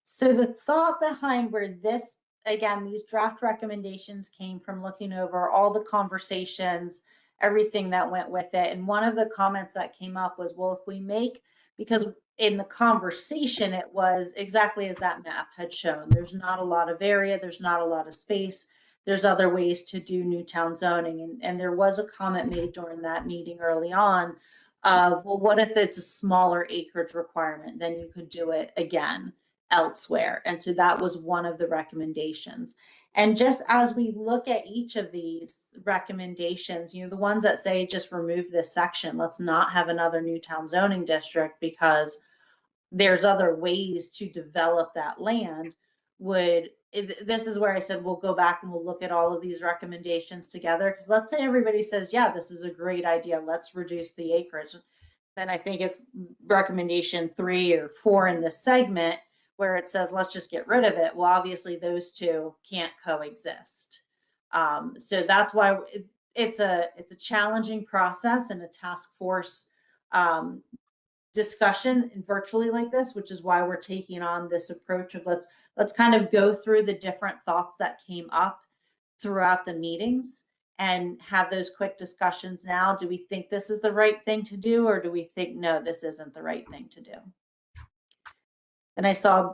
So the thought behind where this, again, these draft recommendations came from looking over all the conversations, everything that went with it. And one of the comments that came up was, well, if we because in the conversation, it was exactly as that map had shown. There's not a lot of area, there's not a lot of space. There's other ways to do new town zoning. And there was a comment made during that meeting early on of, well, what if it's a smaller acreage requirement? Then you could do it again elsewhere. And so that was one of the recommendations. And just as we look at each of these recommendations, the ones that say just remove this section, let's not have another Newtown zoning district because there's other ways to develop that land, this is where I said we'll go back and we'll look at all of these recommendations together. Because let's say everybody says, yeah, this is a great idea, let's reduce the acreage. Then I think it's recommendation 3 or 4 in this segment where it says, let's just get rid of it. Well, obviously those two can't coexist. So that's why it's a challenging process and a task force discussion virtually like this, which is why we're taking on this approach of let's kind of go through the different thoughts that came up throughout the meetings and have those quick discussions now. Do we think this is the right thing to do, or do we think, no, this isn't the right thing to do? And I saw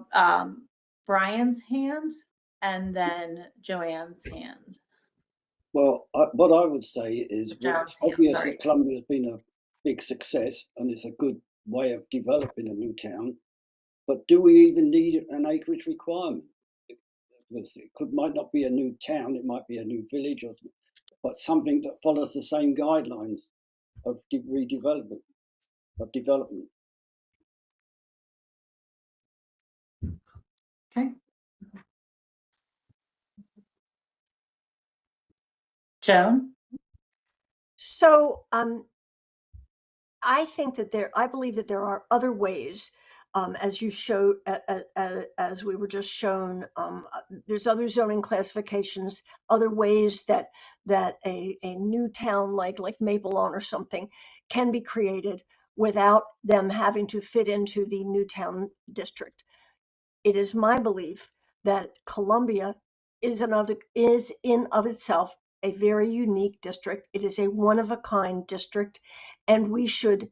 Brian's hand and then Joanne's hand. Well, what I would say is John's it's hand, obvious sorry. that Columbia has been a big success and it's a good way of developing a new town. But do we even need an acreage requirement? Because it might not be a new town, it might be a new village, but something that follows the same guidelines of redevelopment, of development. Okay. Joan? So I think that I believe that there are other ways, as you showed, as we were just shown, there's other zoning classifications, other ways that a new town like Maple Lawn or something can be created without them having to fit into the Newtown district. It is my belief that Columbia is in of itself a very unique district. It is a one-of-a-kind district, and we should,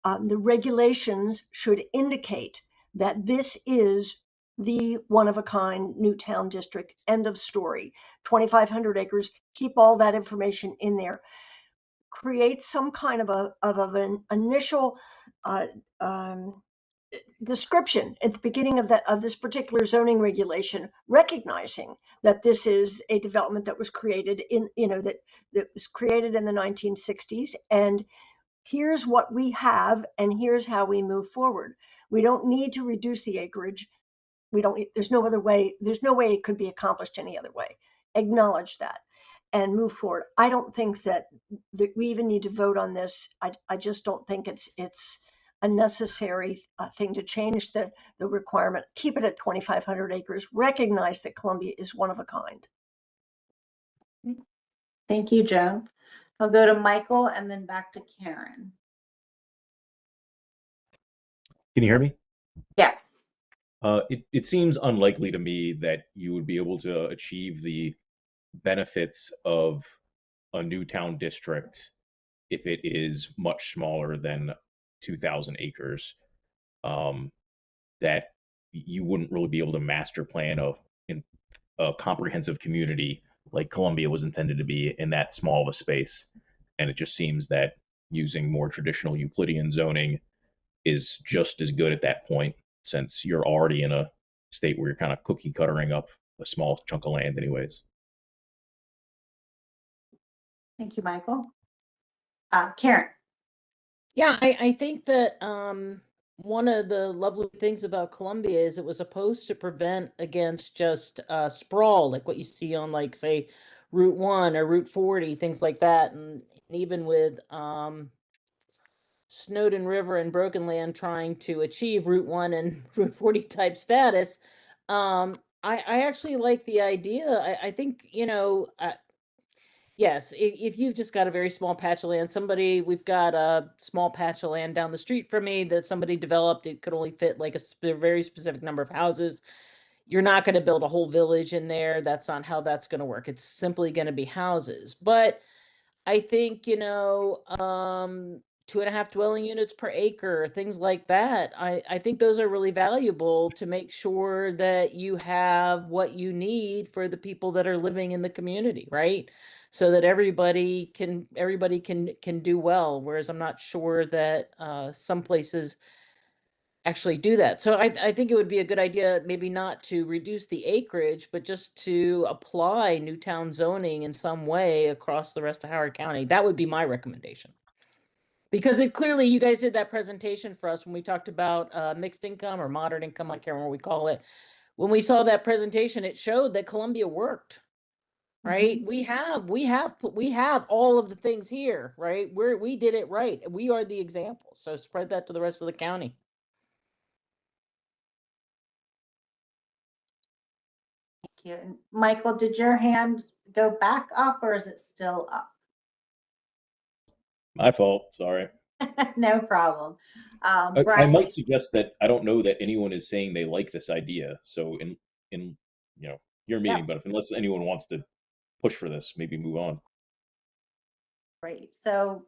the regulations should indicate that this is the one-of-a-kind Newtown district. End of story. 2,500 acres. Keep all that information in there. Create some kind of an initial description at the beginning of this particular zoning regulation, recognizing that this is a development that was created that was created in the 1960s, and here's what we have and here's how we move forward. We don't need to reduce the acreage. There's no way it could be accomplished any other way. Acknowledge that and move forward. I don't think that we even need to vote on this. I just don't think it's a necessary thing to change the requirement. Keep it at 2,500 acres. Recognize that Columbia is one of a kind. Thank you, Joan. I'll go to Michael and then back to Karen. Can you hear me? Yes. It seems unlikely to me that you would be able to achieve the benefits of a new town district if it is much smaller than 2,000 acres. That you wouldn't really be able to master plan a comprehensive community like Columbia was intended to be in that small of a space. And it just seems that using more traditional Euclidean zoning is just as good at that point, since you're already in a state where you're kind of cookie cuttering up a small chunk of land anyways. Thank you, Michael. Karen. Yeah, I think that one of the lovely things about Columbia is it was supposed to prevent against just sprawl, like what you see on, like, say, Route 1 or Route 40, things like that. And even with Snowden River and Broken Land trying to achieve Route 1 and Route 40 type status, I actually like the idea. I think, yes, if you've just got a very small patch of land, we've got a small patch of land down the street from me that somebody developed, it could only fit like a very specific number of houses. You're not going to build a whole village in there. That's not how that's going to work. It's simply going to be houses. But I think, 2.5 dwelling units per acre, things like that. I think those are really valuable to make sure that you have what you need for the people that are living in the community, right? So that everybody can do well. Whereas I'm not sure that some places actually do that. So I think it would be a good idea, maybe not to reduce the acreage, but just to apply Newtown zoning in some way across the rest of Howard County. That would be my recommendation. Because it clearly, you guys did that presentation for us when we talked about mixed income or moderate income, I can't remember what we call it. When we saw that presentation, it showed that Columbia worked, right? We have all of the things here, right? We did it right. We are the example. So spread that to the rest of the county. Thank you. And Michael, did your hand go back up or is it still up? My fault. Sorry. No problem. I Brian, might suggest that I don't know that anyone is saying they like this idea. So in your meeting, but unless anyone wants to push for this, maybe move on. great. So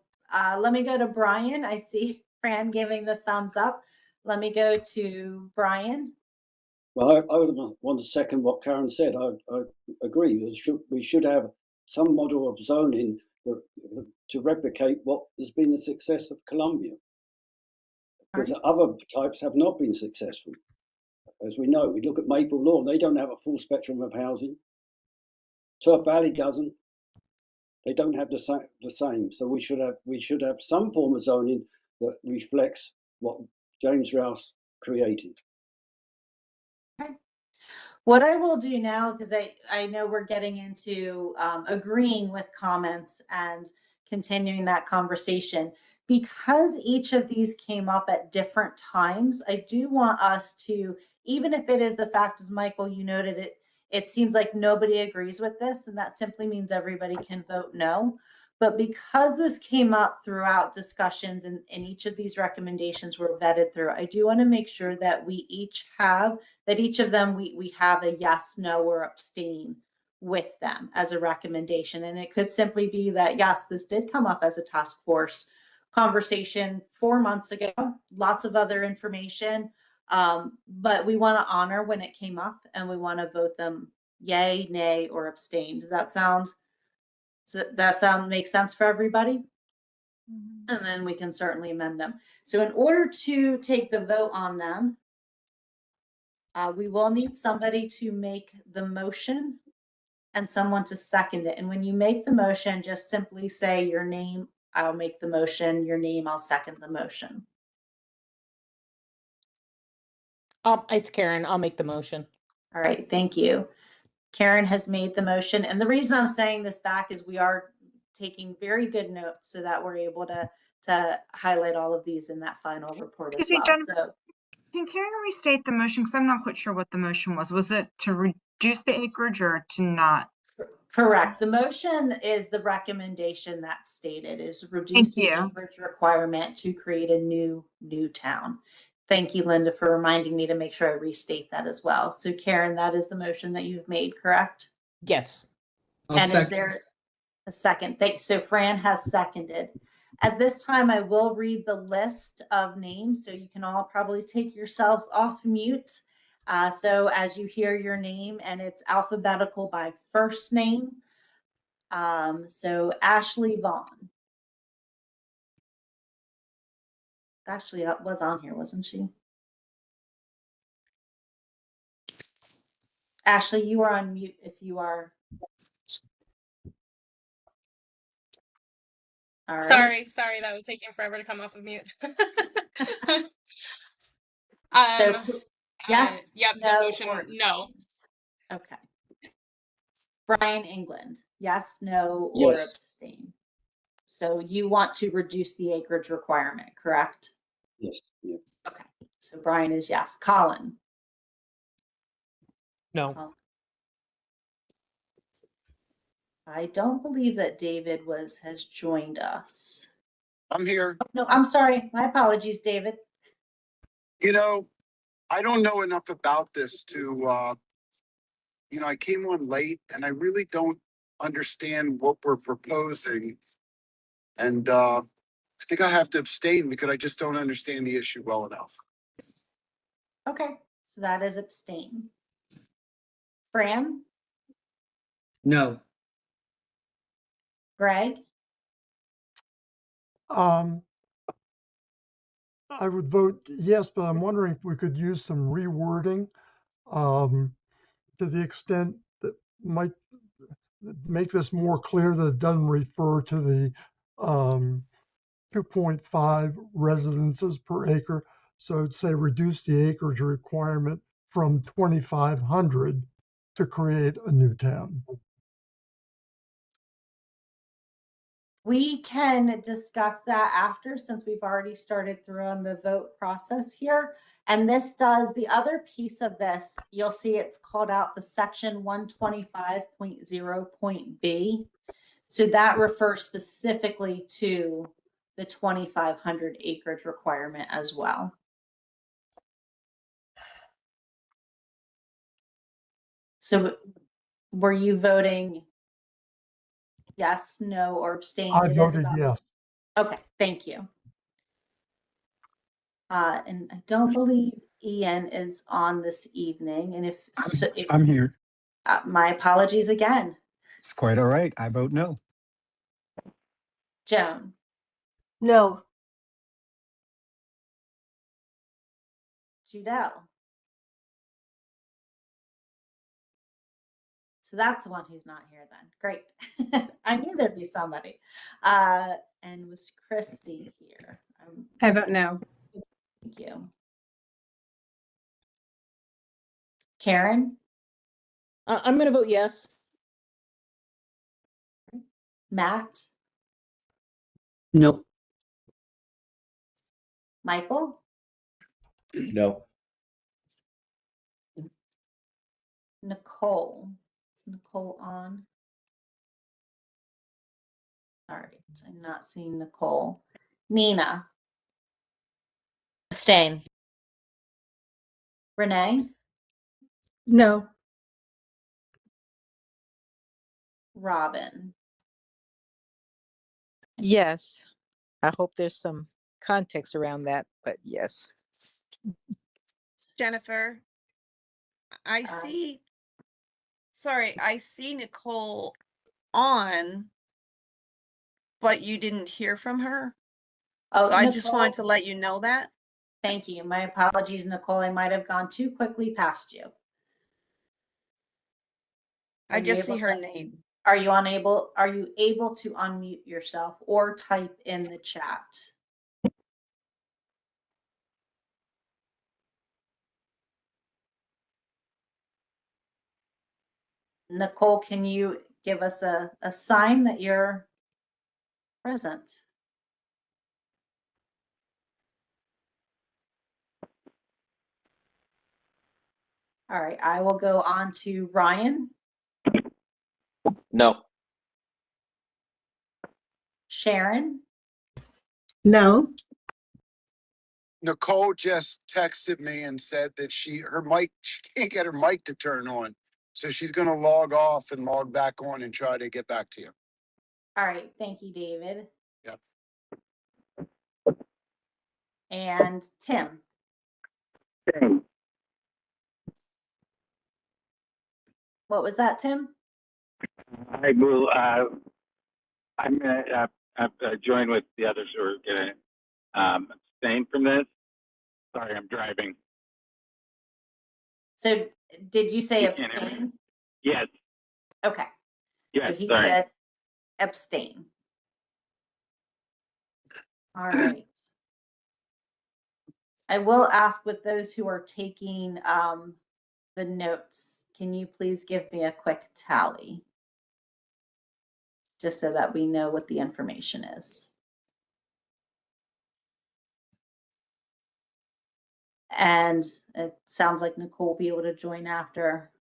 let me go to Brian. I see Fran giving the thumbs up. Let me go to Brian. Well, I would want to second what Karen said. I agree. We should have some model of zoning to replicate what has been the success of Columbia. Because other types have not been successful. As we know, we look at Maple Lawn, they don't have a full spectrum of housing. Turf Valley doesn't. They don't have the same. So we should have some form of zoning that reflects what James Rouse created. Okay. What I will do now, because I know we're getting into agreeing with comments and continuing that conversation, because each of these came up at different times, I do want us to, even if it is the fact, as Michael, you noted, it seems like nobody agrees with this, and that simply means everybody can vote no. But because this came up throughout discussions and each of these recommendations were vetted through, I do want to make sure that we each have, that each of them, we have a yes, no, or abstain with them as a recommendation. And it could simply be that, yes, this did come up as a task force conversation 4 months ago, lots of other information, but we want to honor when it came up and we want to vote them yay, nay, or abstain. Does that sound make sense for everybody? And then we can certainly amend them. So in order to take the vote on them, we will need somebody to make the motion and someone to second it. And when you make the motion, just simply say your name, I'll make the motion, your name, I'll second the motion. It's Karen. I'll make the motion. All right, thank you. Karen has made the motion. And the reason I'm saying this back is we are taking very good notes so that we're able to highlight all of these in that final report as well. So can Karen restate the motion? Because I'm not quite sure what the motion was. Was it to reduce the acreage or to not? Correct. The motion is the recommendation that's stated is reduce the acreage requirement to create a new town. Thank you, Linda, for reminding me to make sure I restate that as well. So Karen, that is the motion that you've made, correct? Yes. And is there a second? So Fran has seconded. At this time, I will read the list of names, so you can all probably take yourselves off mute. So as you hear your name, and it's alphabetical by first name. So Ashley Vaughn. Ashley was on here, wasn't she? Ashley, you are on mute if you are. All right. Sorry, that was taking forever to come off of mute. Yes. Yep. No, the motion. No. Okay. Brian England. Yes, no, or abstain. So you want to reduce the acreage requirement, correct? Yes. Yeah. Okay. So Brian is yes. Colin. No. I don't believe that David has joined us. I'm here. Oh, no, I'm sorry. My apologies, David. I don't know enough about this to, I came on late and I really don't understand what we're proposing. And I think I have to abstain because I just don't understand the issue well enough. Okay. So that is abstain. Fran? No. Greg? I would vote yes, but I'm wondering if we could use some rewording to the extent that might make this more clear that it doesn't refer to the 2.5 residences per acre. So it'd say reduce the acreage requirement from 2,500 to create a new town. We can discuss that after, since we've already started through on the vote process here. And this does, the other piece of this, you'll see it's called out the section 125.0.b. So that refers specifically to the 2,500 acreage requirement as well. So were you voting yes, no, or abstain? I It is voted about- yes. Okay, thank you. And I don't believe Ian is on this evening. And if I'm here. My apologies again. It's quite all right. I vote no. Joan, No. Judelle. So that's the one who's not here then. Great. I knew there'd be somebody. And was Christy here? I vote no. Thank you. Karen? I'm going to vote yes. Matt? Nope. Michael? No. Nicole? Is Nicole on? All right, I'm not seeing Nicole. Nina? Abstain. Renee? No. Robin? Yes. I hope there's some context around that, but yes. Jennifer, I see Nicole on, but you didn't hear from her. Oh, So I just Nicole- wanted to let you know that. Thank you. My apologies, Nicole. I might have gone too quickly past you. I just see able her to- name. Are you able to unmute yourself or type in the chat? Nicole, can you give us a sign that you're present? All right, I will go on to Ryan. No. Sharon? No. Nicole just texted me and said that she can't get her mic to turn on. So she's going to log off and log back on and try to get back to you. All right, thank you, David. Yep. And Tim? What was that, Tim? I will. I'm gonna join with the others who are gonna abstain from this. Sorry, I'm driving. So did you say You can't hear me? abstain? Yes. Okay. Yes. So he sorry. said abstain. All right. I will ask with those who are taking the notes, can you please give me a quick tally? Just so that we know what the information is. And it sounds like Nicole will be able to join after.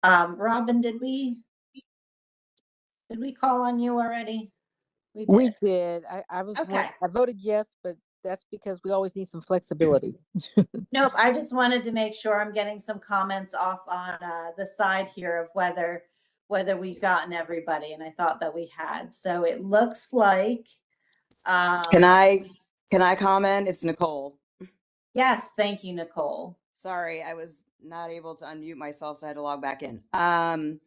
Robin, did we call on you already? We did. I Okay. I voted yes, but that's because we always need some flexibility. Nope, I just wanted to make sure I'm getting some comments off on the side here of whether we've gotten everybody, and I thought that we had. So it looks like. Can I Can I comment? It's Nicole. Yes, thank you, Nicole. Sorry, I was not able to unmute myself, so I had to log back in. I'm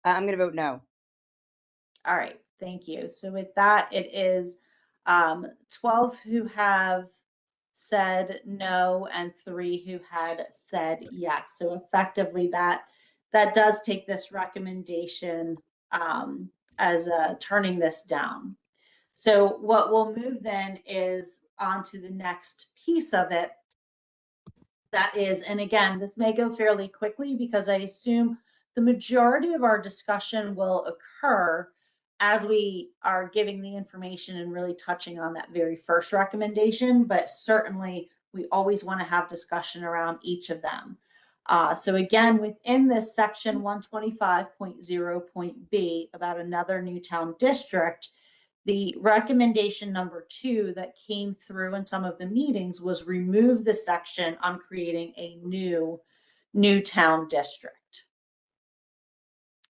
going to vote no. All right, thank you. So with that, it is 12 who have said no and 3 who had said yes. So effectively that does take this recommendation as turning this down. So what we'll move then is on to the next piece of it. That is, and again, this may go fairly quickly because I assume the majority of our discussion will occur as we are giving the information and really touching on that very first recommendation, but certainly we always want to have discussion around each of them. So again, within this section 125.0.b about another Newtown district, the recommendation number 2 that came through in some of the meetings was remove the section on creating a new Newtown district.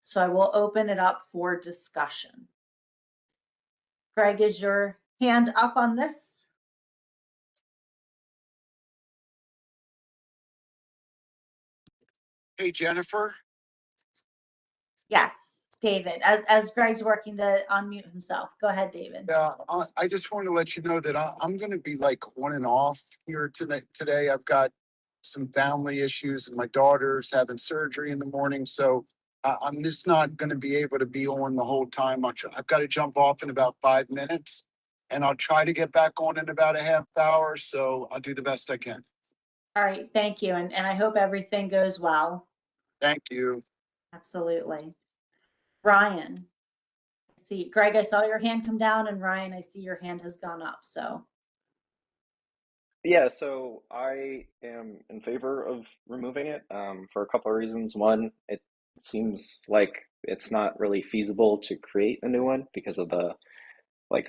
So I will open it up for discussion. Greg, is your hand up on this? Hey, Jennifer. Yes, David, as Greg's working to unmute himself. Go ahead, David. Yeah, I just want to let you know that I'm going to be like on and off here today. I've got some family issues and my daughter's having surgery in the morning. So I'm just not going to be able to be on the whole time. I've got to jump off in about 5 minutes and I'll try to get back on in about a half hour. So I'll do the best I can. All right, thank you. And I hope everything goes well. Thank you. Absolutely. Ryan, see, Greg, I saw your hand come down, and Ryan, I see your hand has gone up, so. Yeah, so I am in favor of removing it for a couple of reasons. One, it seems like it's not really feasible to create a new one because of the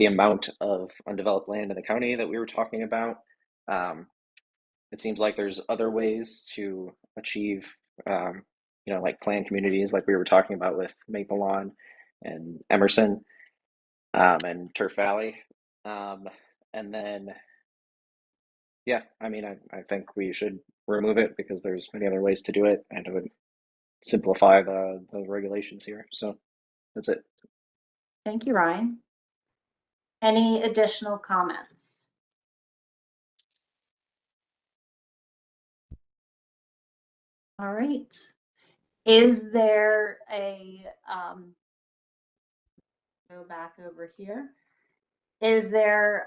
amount of undeveloped land in the county that we were talking about. It seems like there's other ways to achieve, like planned communities, like we were talking about with Maple Lawn and Emerson and Turf Valley. And then, yeah, I mean, I think we should remove it because there's many other ways to do it, and it would simplify the regulations here. So that's it. Thank you, Ryan. Any additional comments? All right. Is there a, go back over here. Is there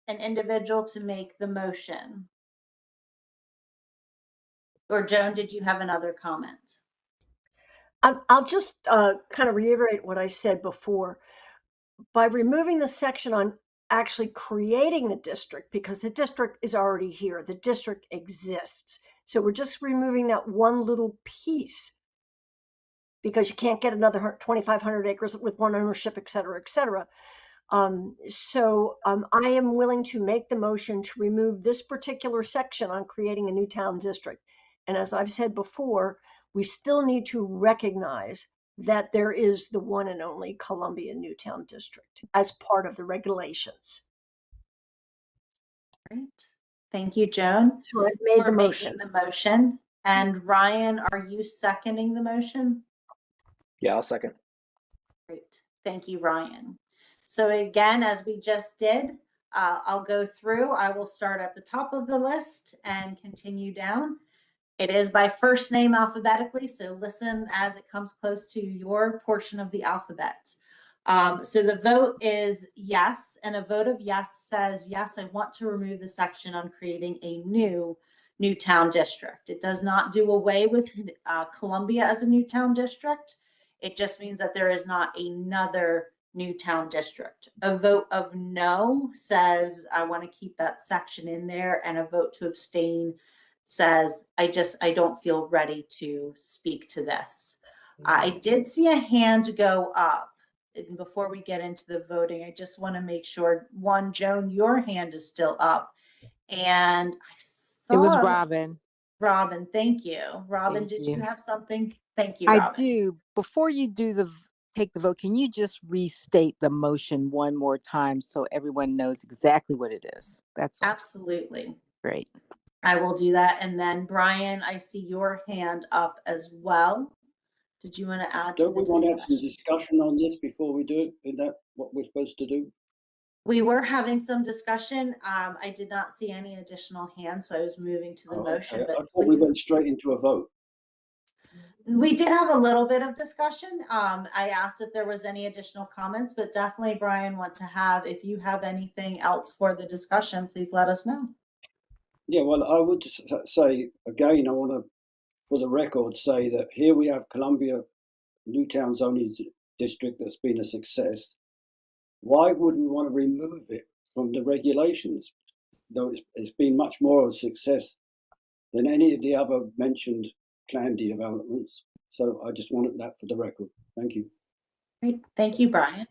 an individual to make the motion? Or Joan, did you have another comment? I'll just kind of reiterate what I said before. By removing the section on actually creating the district, because the district is already here, the district exists. So we're just removing that one little piece because you can't get another 2,500 acres with one ownership, et cetera, et cetera. So I am willing to make the motion to remove this particular section on creating a new town district. And as I've said before, we still need to recognize that there is the one and only Columbia Newtown District as part of the regulations. Great. Thank you, Joan. So I've made the motion. And Ryan, are you seconding the motion? Yeah, I'll second. Great. Thank you, Ryan. So again, as we just did, I'll go through. I will start at the top of the list and continue down. It is by first name alphabetically, so listen as it comes close to your portion of the alphabet. So the vote is yes, and a vote of yes says, yes, I want to remove the section on creating a new Newtown district. It does not do away with Columbia as a Newtown district. It just means that there is not another Newtown district. A vote of no says, I want to keep that section in there, and a vote to abstain says, I don't feel ready to speak to this. I did see a hand go up. And before we get into the voting, I just want to make sure, one, Joan, your hand is still up. And I saw— It was Robin. Robin, thank you. Robin, Thank did you. you have something? Thank you, Robin. I do. Before you do take the vote, can you just restate the motion one more time so everyone knows exactly what it is? That's all. Absolutely. Great. I will do that. And then Brian, I see your hand up as well. Did you want to add to Don't the we want to have some discussion? discussion on this before we do it? Isn't that what we're supposed to do? We were having some discussion. I did not see any additional hands, so I was moving to the Oh, motion, okay. but I thought we please. went straight into a vote. We did have a little bit of discussion. I asked if there was any additional comments, but definitely Brian want to have, if you have anything else for the discussion, please let us know. Yeah, well, I would just say again, I want to, for the record, say that here we have Columbia Newtown zoning district that's been a success. Why would we want to remove it from the regulations? Though it's been much more of a success than any of the other mentioned planned developments. So I just wanted that for the record. Thank you. Great. Thank you, Brian.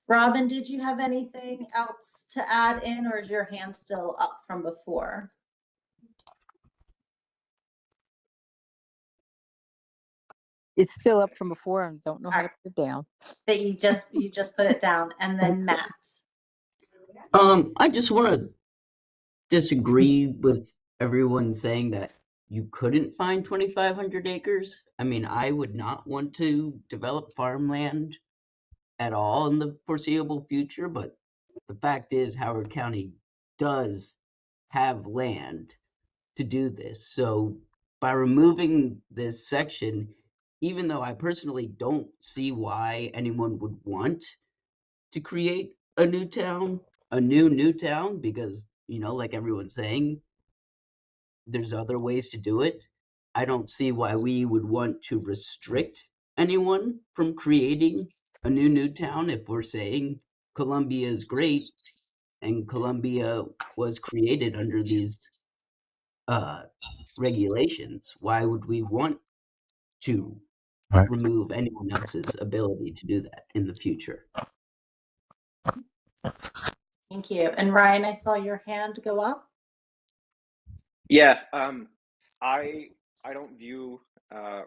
Robin, did you have anything else to add in, or is your hand still up from before? It's still up from before and don't know how to put it down. That you just put it down. And then Matt. I just want to disagree with everyone saying that you couldn't find 2,500 acres. I mean, I would not want to develop farmland at all in the foreseeable future, but the fact is Howard County does have land to do this. So by removing this section, even though I personally don't see why anyone would want to create a new town, because, you know, like everyone's saying, there's other ways to do it. I don't see why we would want to restrict anyone from creating a new town if we're saying Columbia is great and Columbia was created under these regulations. Why would we want to remove anyone else's ability to do that in the future? Thank you. And Ryan, I saw your hand go up. Yeah, I don't view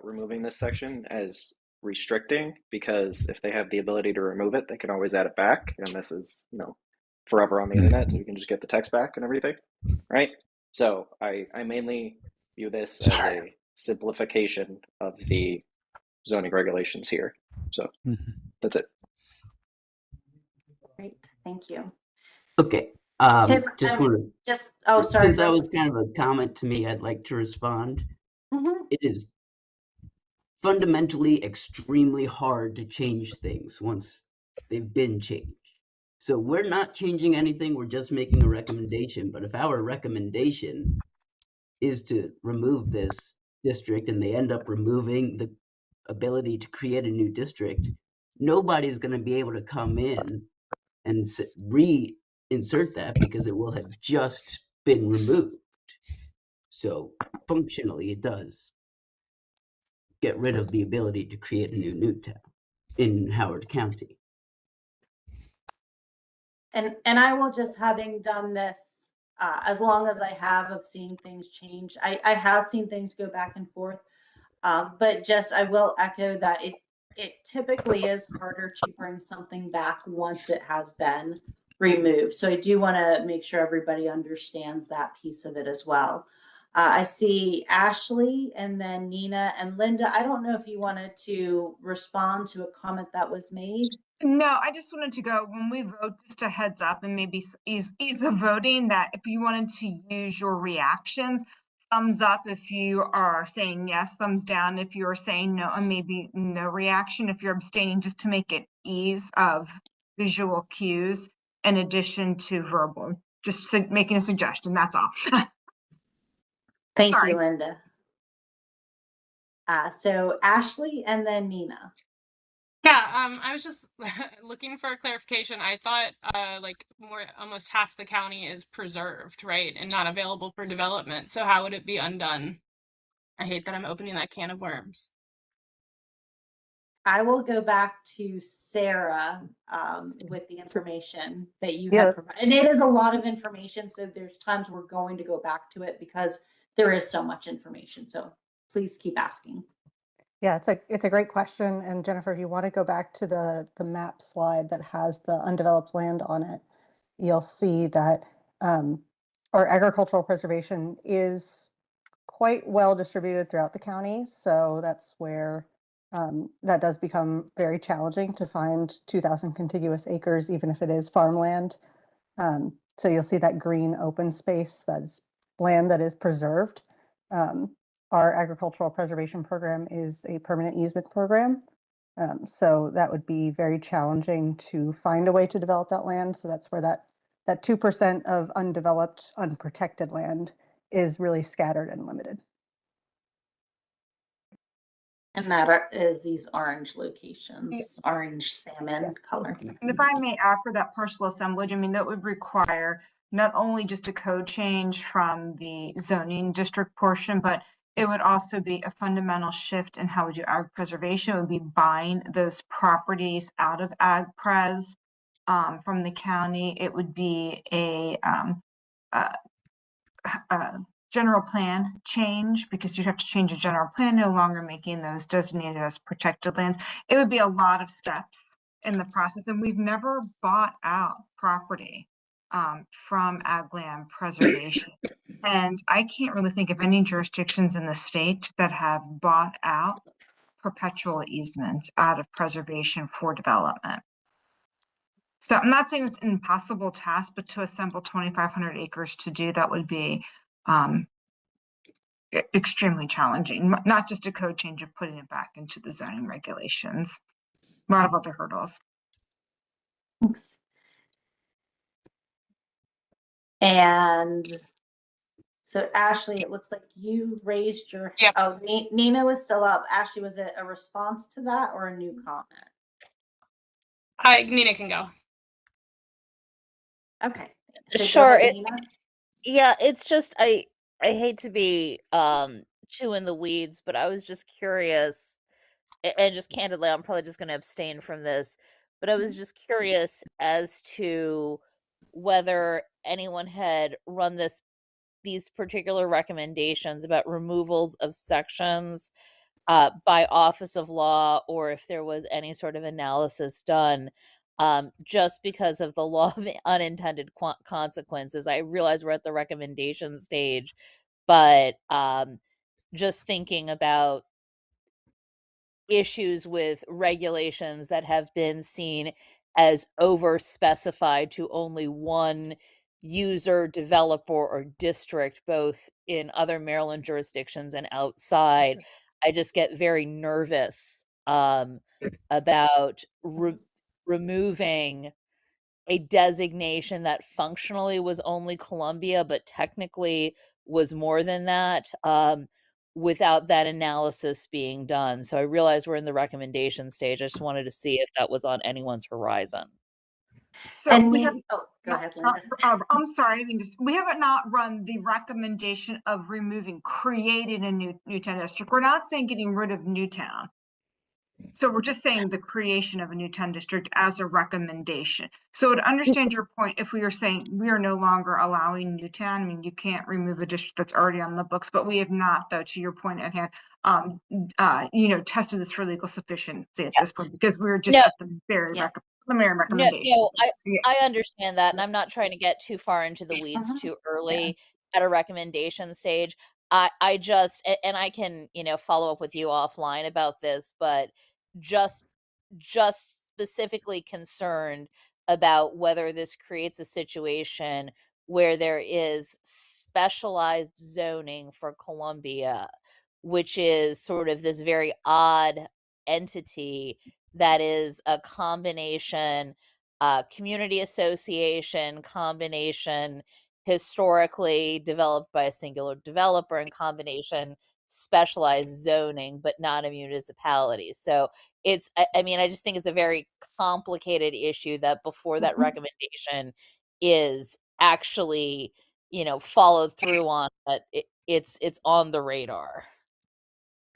removing this section as restricting, because if they have the ability to remove it, they can always add it back, and this is, you know, forever on the internet, so you can just get the text back and everything, right? So I mainly view this as a simplification of the zoning regulations here. So that's it. Great, thank you. Okay. Tip, oh, sorry. Since that was kind of a comment to me, I'd like to respond. It is fundamentally extremely hard to change things once they've been changed. So we're not changing anything, we're just making a recommendation. But if our recommendation is to remove this district and they end up removing the ability to create a new district, nobody's going to be able to come in and reinsert that because it will have just been removed. So functionally, it does get rid of the ability to create a new town in Howard County. And I will just, having done this, as long as I have of seeing things change, I have seen things go back and forth. But just, I will echo that it typically is harder to bring something back once it has been removed. So I do want to make sure everybody understands that piece of it as well. I see Ashley and then Nina and Linda. I don't know if you wanted to respond to a comment that was made. No, I just wanted to go, when we vote, just a heads up and maybe ease of voting, that if you wanted to use your reactions, thumbs up if you are saying yes, thumbs down if you are saying no, and maybe no reaction if you're abstaining, just to make it ease of visual cues in addition to verbal. Just making a suggestion, that's all. Thank you, Linda. So Ashley and then Nina. Yeah, I was just looking for a clarification. I thought like almost half the county is preserved, right, and not available for development. So how would it be undone? I hate that I'm opening that can of worms. I will go back to Sarah with the information that you have provided. And it is a lot of information, so there's times we're going to go back to it because there is so much information. So please keep asking. Yeah, it's a great question. And Jennifer, if you want to go back to the map slide that has the undeveloped land on it, you'll see that our agricultural preservation is quite well distributed throughout the county. So that's where that does become very challenging to find 2,000 contiguous acres, even if it is farmland. So you'll see that green open space, that's land that is preserved. Our agricultural preservation program is a permanent easement program. So that would be very challenging to find a way to develop that land. So that's where that 2% of undeveloped, unprotected land is really scattered and limited. And that is these orange locations, orange salmon color. And if I may add for that parcel assemblage, I mean, that would require not only just a code change from the zoning district portion, but it would also be a fundamental shift in how we do ag preservation. It would be buying those properties out of ag pres from the county. It would be a general plan change, because you'd have to change a general plan, no longer making those designated as protected lands. It would be a lot of steps in the process, and we've never bought out property from ag land preservation. And I can't really think of any jurisdictions in the state that have bought out perpetual easements out of preservation for development. So I'm not saying it's an impossible task, but to assemble 2,500 acres to do that would be extremely challenging, not just a code change of putting it back into the zoning regulations, a lot of other hurdles. Thanks. And so Ashley, it looks like you raised your, oh, Nina was still up. Ashley, was it a response to that or a new comment? Nina can go. Okay. So Sure. Nina. Yeah, it's just I hate to be too in the weeds, but I was just curious, and just candidly, I'm probably just going to abstain from this, but I was just curious as to whether anyone had run these particular recommendations about removals of sections by Office of Law, or if there was any sort of analysis done. Just because of the law of unintended consequences. I realize we're at the recommendation stage, but just thinking about issues with regulations that have been seen as over specified to only one user, developer, or district, both in other Maryland jurisdictions and outside. I just get very nervous about removing a designation that functionally was only Columbia, but technically was more than that, without that analysis being done. So I realize we're in the recommendation stage. I just wanted to see if that was on anyone's horizon. So we have, go ahead, Linda. I'm sorry, I mean, we haven't not run the recommendation of creating a new Newtown district. We're not saying getting rid of Newtown. So we're just saying the creation of a Newtown district as a recommendation. So to understand your point, if we are saying we are no longer allowing Newtown, I mean, you can't remove a district that's already on the books, but we have not, though, to your point at hand, tested this for legal sufficiency at this point, because we're just at the very preliminary recommendation. No, I understand that, and I'm not trying to get too far into the weeds too early at a recommendation stage. I just, and I can, follow up with you offline about this, but just specifically concerned about whether this creates a situation where there is specialized zoning for Columbia, which is sort of this very odd entity that is a combination community association, combination historically developed by a singular developer, and combination specialized zoning, but not a municipality. So it's, I mean, I just think it's a very complicated issue that before that recommendation is actually, followed through on, but it's on the radar.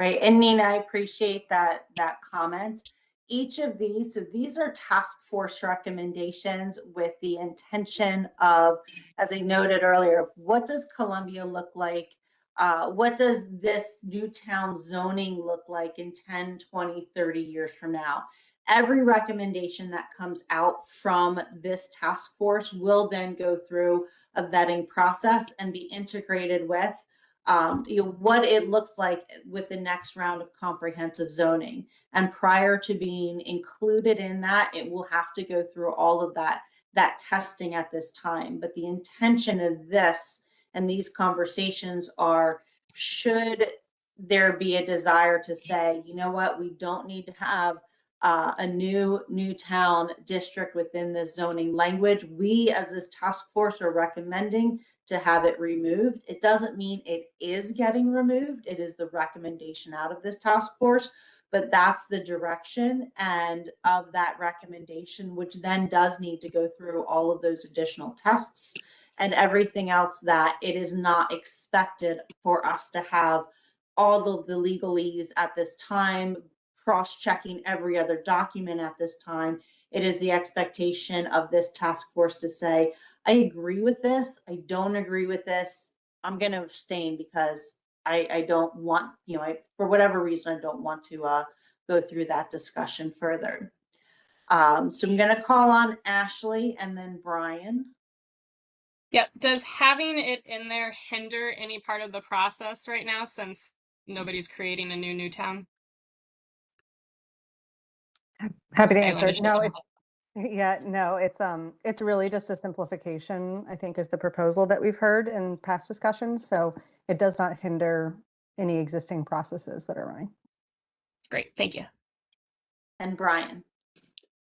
Right. And Nina, I appreciate that comment. Each of these, so these are task force recommendations with the intention of, as I noted earlier, what does Columbia look like What does this new town zoning look like in 10, 20, 30 years from now? Every recommendation that comes out from this task force will then go through a vetting process and be integrated with what it looks like with the next round of comprehensive zoning. And prior to being included in that, it will have to go through all of that testing at this time. But the intention of this and these conversations are, should there be a desire to say, you know what, we don't need to have a new town district within the zoning language, we as this task force are recommending to have it removed. It doesn't mean it is getting removed. It is the recommendation out of this task force, but that's the direction and of that recommendation, which then does need to go through all of those additional tests and everything else that it is not expected for us to have all of the legalese at this time, cross-checking every other document at this time. It is the expectation of this task force to say, I agree with this, I don't agree with this, I'm going to abstain because I don't want, for whatever reason, I don't want to go through that discussion further. So I'm going to call on Ashley and then Brian. Yep. Does having it in there hinder any part of the process right now, since nobody's creating a new town? Happy to Okay, answer. Linda, No, shake it's really just a simplification, I think, is the proposal that we've heard in past discussions. So it does not hinder any existing processes that are running. Great, thank you. And Brian.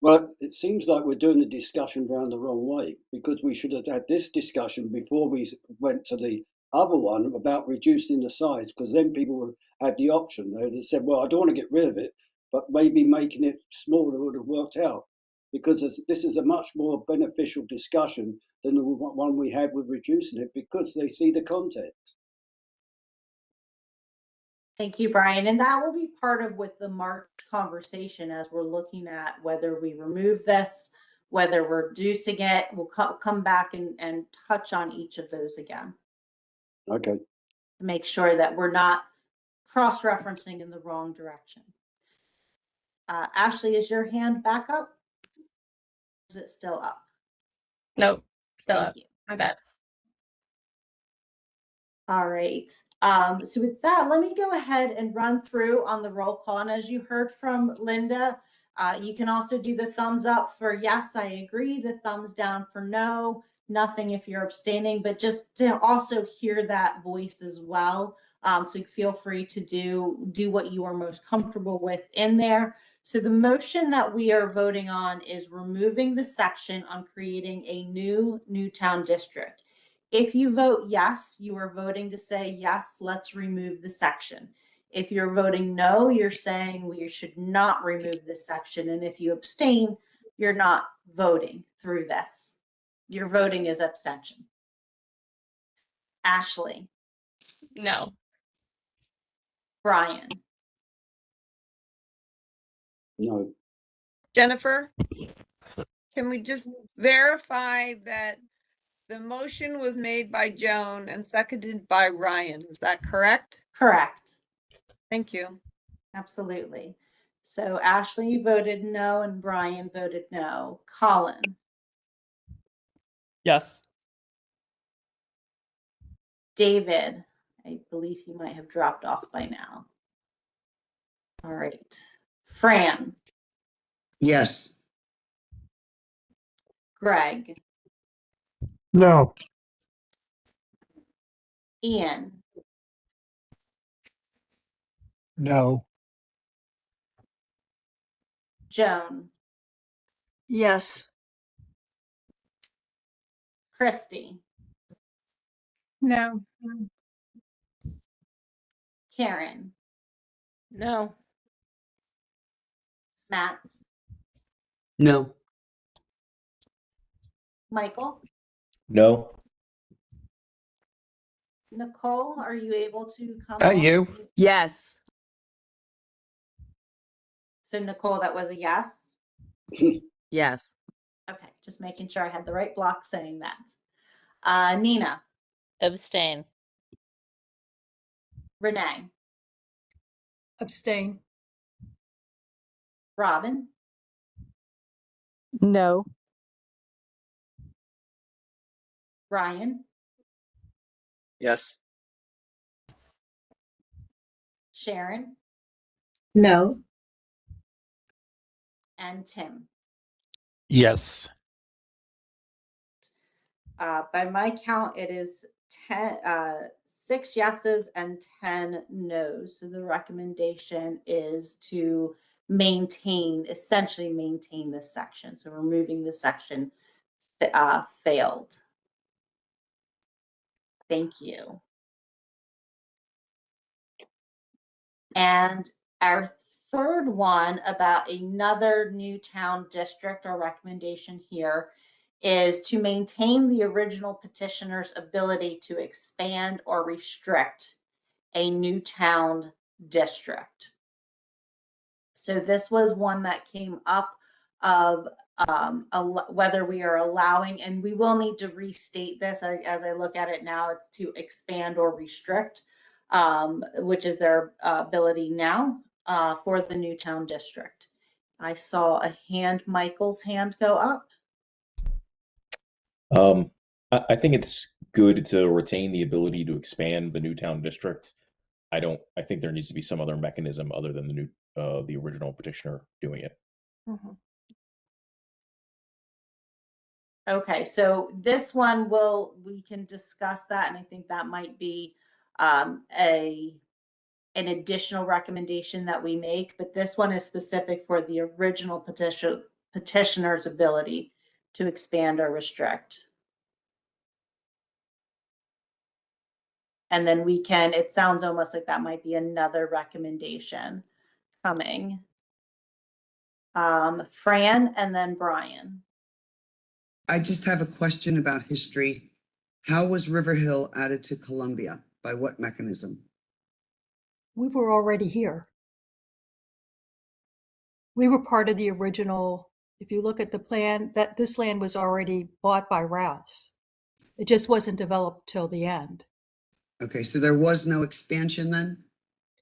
Well, it seems like we're doing the discussion round the wrong way, because we should have had this discussion before we went to the other one about reducing the size, because then people would have had the option. They would have said, well, I don't want to get rid of it, but maybe making it smaller would have worked out, because this is a much more beneficial discussion than the one we had with reducing it, because they see the context. Thank you, Brian. And that will be part of with the March conversation as we're looking at whether we remove this, whether we're reducing it. We'll come back and touch on each of those again. Okay. To make sure that we're not cross-referencing in the wrong direction. Ashley, is your hand back up? Or is it still up? Nope, still Thank up. you. My bad. All right. So with that, let me go ahead and run through on the roll call. And as you heard from Linda, you can also do the thumbs up for yes, I agree, the thumbs down for no, nothing if you're abstaining, but just to also hear that voice as well. So feel free to do what you are most comfortable with in there. So the motion that we are voting on is removing the section on creating a new town district. If you vote yes, you are voting to say, yes, let's remove the section. If you're voting no, you're saying we should not remove this section. And if you abstain, you're not voting through this. Your voting is abstention. Ashley. No. Brian. No. Jennifer, can we just verify that the motion was made by Joan and seconded by Ryan? Is that correct? Correct. Thank you. Absolutely. So Ashley, you voted no, and Brian voted no. Colin. Yes. David, I believe you might have dropped off by now. All right. Fran. Yes. Greg. No. Ian. No. Joan. Yes. Christy. No. Karen. No. Matt. No. Michael. No. Nicole, are you able to come At off? you. Yes. So Nicole, that was a yes? Yes. Okay, just making sure I had the right block saying that. Nina. Abstain. Renee, Abstain. Robin, No. Brian, Yes. Sharon, No. and Tim. Yes. By my count, it is 6 yeses and 10 no's. So the recommendation is to essentially maintain this section. So removing this section failed. Thank you. And our third one about another new town district or recommendation here is to maintain the original petitioner's ability to expand or restrict a new town district. So this was one that came up of whether we are allowing, and we will need to restate this as I look at it now, it's to expand or restrict, which is their ability now for the new town district. I saw Michael's hand go up. I think it's good to retain the ability to expand the Newtown district. I think there needs to be some other mechanism other than the original petitioner doing it. Okay, so this one we can discuss that, and I think that might be an additional recommendation that we make, but this one is specific for the original petitioner's ability to expand or restrict. And then it sounds almost like that might be another recommendation coming. Fran and then Brian. I just have a question about history. How was River Hill added to Columbia? By what mechanism? We were already here. We were part of the original, if you look at the plan, that this land was already bought by Rouse. It just wasn't developed till the end. Okay, so there was no expansion then?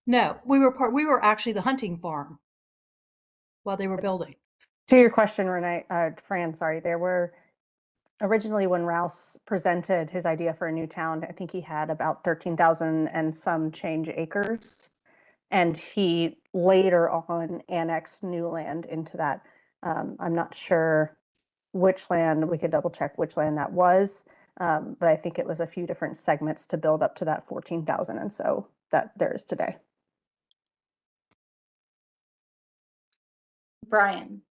No, we were actually the hunting farm while they were building. To your question, Renee, Fran, sorry, there were originally when Rouse presented his idea for a new town, I think he had about 13,000 and some change acres. And he later on annexed new land into that. I'm not sure which land, we could double check which land that was. But I think it was a few different segments to build up to that 14,000 and so that there is today. Brian.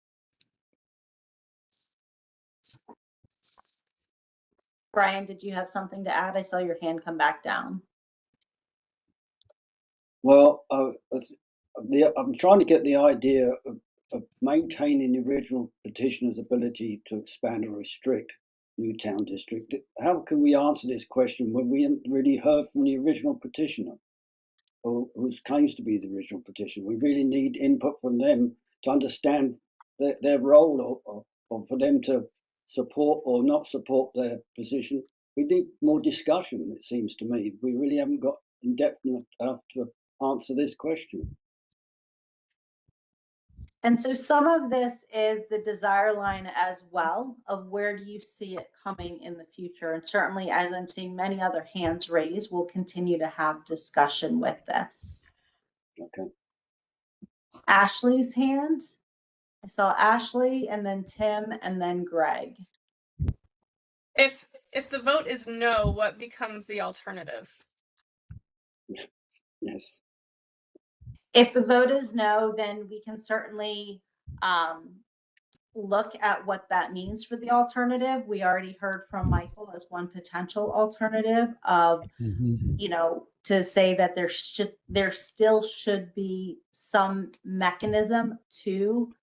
Brian, did you have something to add? I saw your hand come back down. Well, I'm trying to get the idea of maintaining the original petitioner's ability to expand or restrict Newtown district. How can we answer this question when we haven't really heard from the original petitioner, or who claims to be the original petitioner? We really need input from them to understand their role, or for them to support or not support their position. We need more discussion, it seems to me. We really haven't got in depth enough to answer this question. And so some of this is the desire line as well of where do you see it coming in the future? And certainly, as I'm seeing many other hands raised, we'll continue to have discussion with this. Okay. Ashley's hand. I saw Ashley and then Tim and then Greg. If the vote is no, what becomes the alternative? Yes. If the vote is no, then we can certainly look at what that means for the alternative. We already heard from Michael as one potential alternative of, to say that there still should be some mechanism to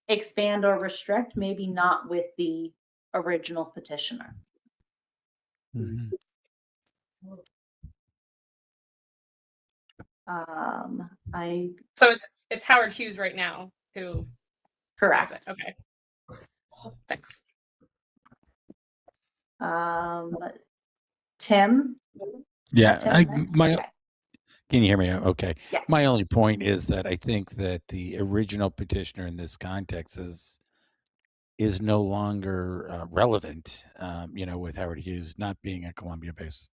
expand or restrict, maybe not with the original petitioner. So it's Howard Hughes right now who. Correct. Okay. Thanks. Tim. Yeah, Tim next? Okay. Can you hear me? Okay. Yes. My only point is that I think that the original petitioner in this context is no longer relevant, with Howard Hughes not being a Columbia-based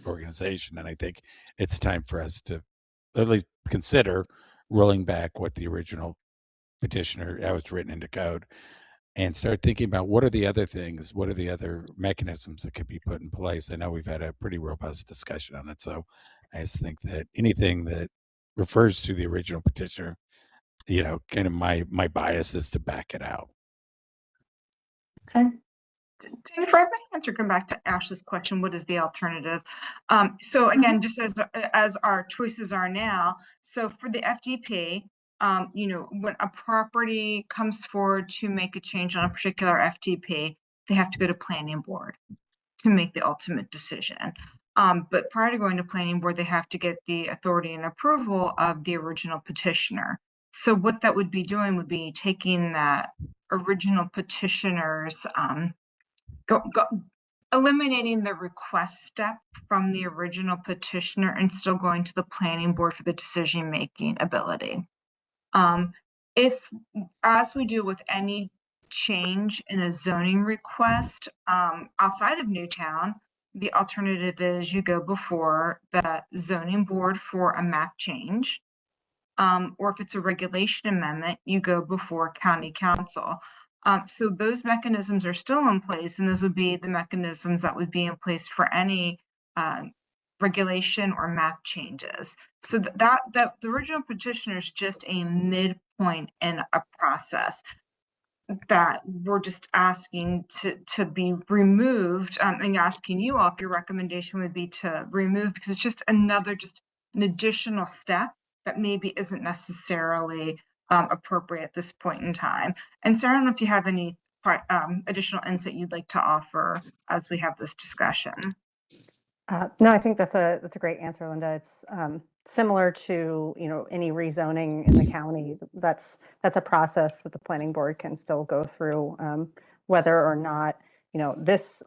organization. And I think it's time for us to at least consider rolling back what the original petitioner, how it's written into code, and start thinking about what are the other things, what are the other mechanisms that could be put in place. I know we've had a pretty robust discussion on it. So I just think that anything that refers to the original petitioner, kind of my bias is to back it out. Okay. Jennifer, I'd like to come back to Ashley's question, what is the alternative? So again, just as our choices are now, so for the FDP, when a property comes forward to make a change on a particular FDP, they have to go to planning board to make the ultimate decision. But prior to going to planning board, they have to get the authority and approval of the original petitioner. So what that would be doing would be taking that original petitioner's eliminating the request step from the original petitioner and still going to the planning board for the decision-making ability. If, as we do with any change in a zoning request outside of Newtown, the alternative is you go before the zoning board for a map change. Or if it's a regulation amendment, you go before county council. So those mechanisms are still in place, and those would be the mechanisms that would be in place for any regulation or map changes. So the original petitioner is just a midpoint in a process that we're just asking to be removed, and asking you all if your recommendation would be to remove, because it's just an additional step that maybe isn't necessarily appropriate at this point in time. And Sarah, I don't know if you have any additional insight you'd like to offer as we have this discussion. No, I think that's a great answer, Linda. It's similar to any rezoning in the county. That's a process that the planning board can still go through, whether or not this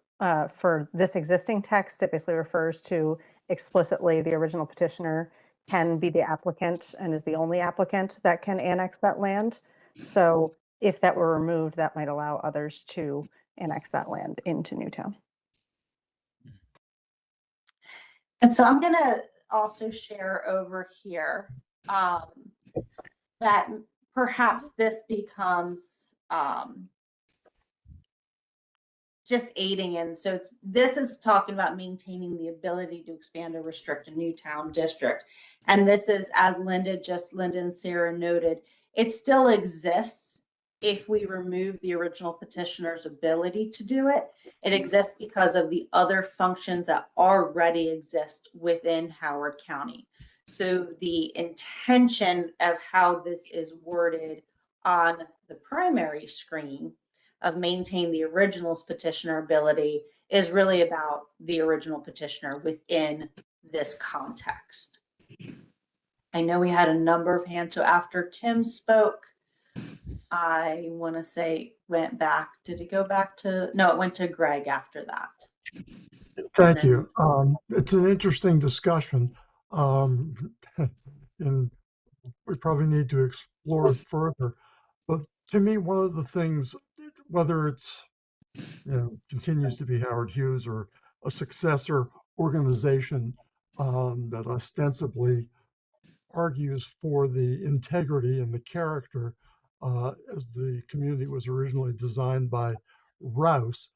for this existing text. It basically refers to explicitly the original petitioner can be the applicant and is the only applicant that can annex that land. So if that were removed, that might allow others to annex that land into Newtown. And so I'm going to also share over here that perhaps this becomes just aiding in. So this is talking about maintaining the ability to expand or restrict a Newtown district. And this is, as Linda and Sarah noted, it still exists if we remove the original petitioner's ability to do it. It exists because of the other functions that already exist within Howard County. So the intention of how this is worded on the primary screen of maintain the original's petitioner ability is really about the original petitioner within this context. I know we had a number of hands. So after Tim spoke, I want to say went back. Did it go back to? No, it went to Greg after that. Thank you. It's an interesting discussion. And we probably need to explore it further. But to me, one of the things, whether it's continues to be Howard Hughes or a successor organization that ostensibly argues for the integrity and the character as the community was originally designed by Rouse,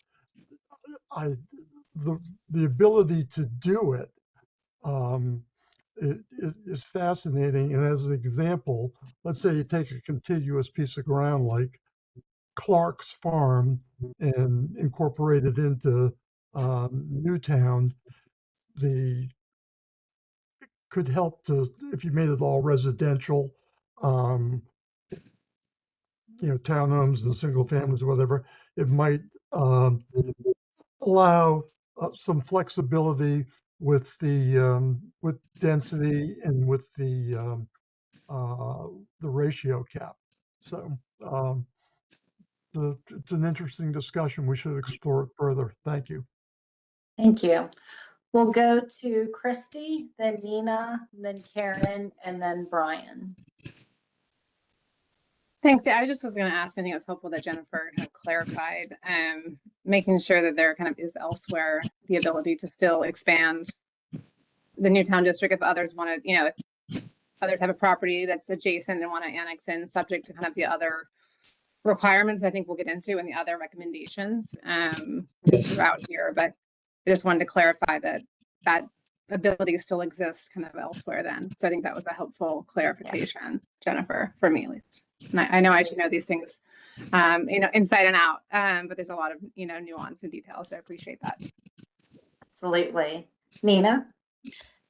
the ability to do it is fascinating. And as an example, let's say you take a contiguous piece of ground like Clark's Farm and incorporate it into Newtown. Could help to, if you made it all residential, townhomes and single families or whatever, it might allow some flexibility with the with density and with the ratio cap. So it's an interesting discussion. We should explore it further. Thank you. Thank you. We'll go to Christy, then Nina, then Karen, and then Brian. Thanks. Yeah, I just was going to ask. I think it was helpful that Jennifer kind of clarified, making sure that there kind of is elsewhere the ability to still expand the Newtown district if others want to, if others have a property that's adjacent and want to annex in, subject to kind of the other requirements I think we'll get into and the other recommendations throughout here. But I just wanted to clarify that that ability still exists kind of elsewhere then. So I think that was a helpful clarification, Jennifer, for me at least. And I know I should know these things, inside and out, but there's a lot of, nuance and details. So I appreciate that. Absolutely. Nina?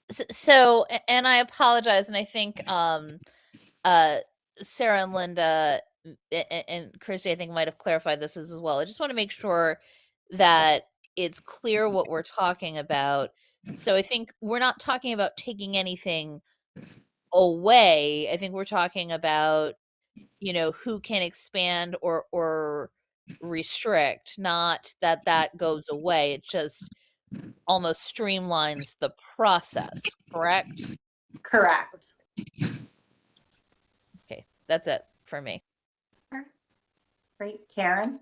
So, and I apologize, and I think Sarah and Linda and Christy, I think, might have clarified this as well. I just want to make sure that it's clear what we're talking about. So I think we're not talking about taking anything away. I think we're talking about, who can expand or restrict, not that goes away. It just almost streamlines the process, correct? Correct. Okay, that's it for me. Great. Karen?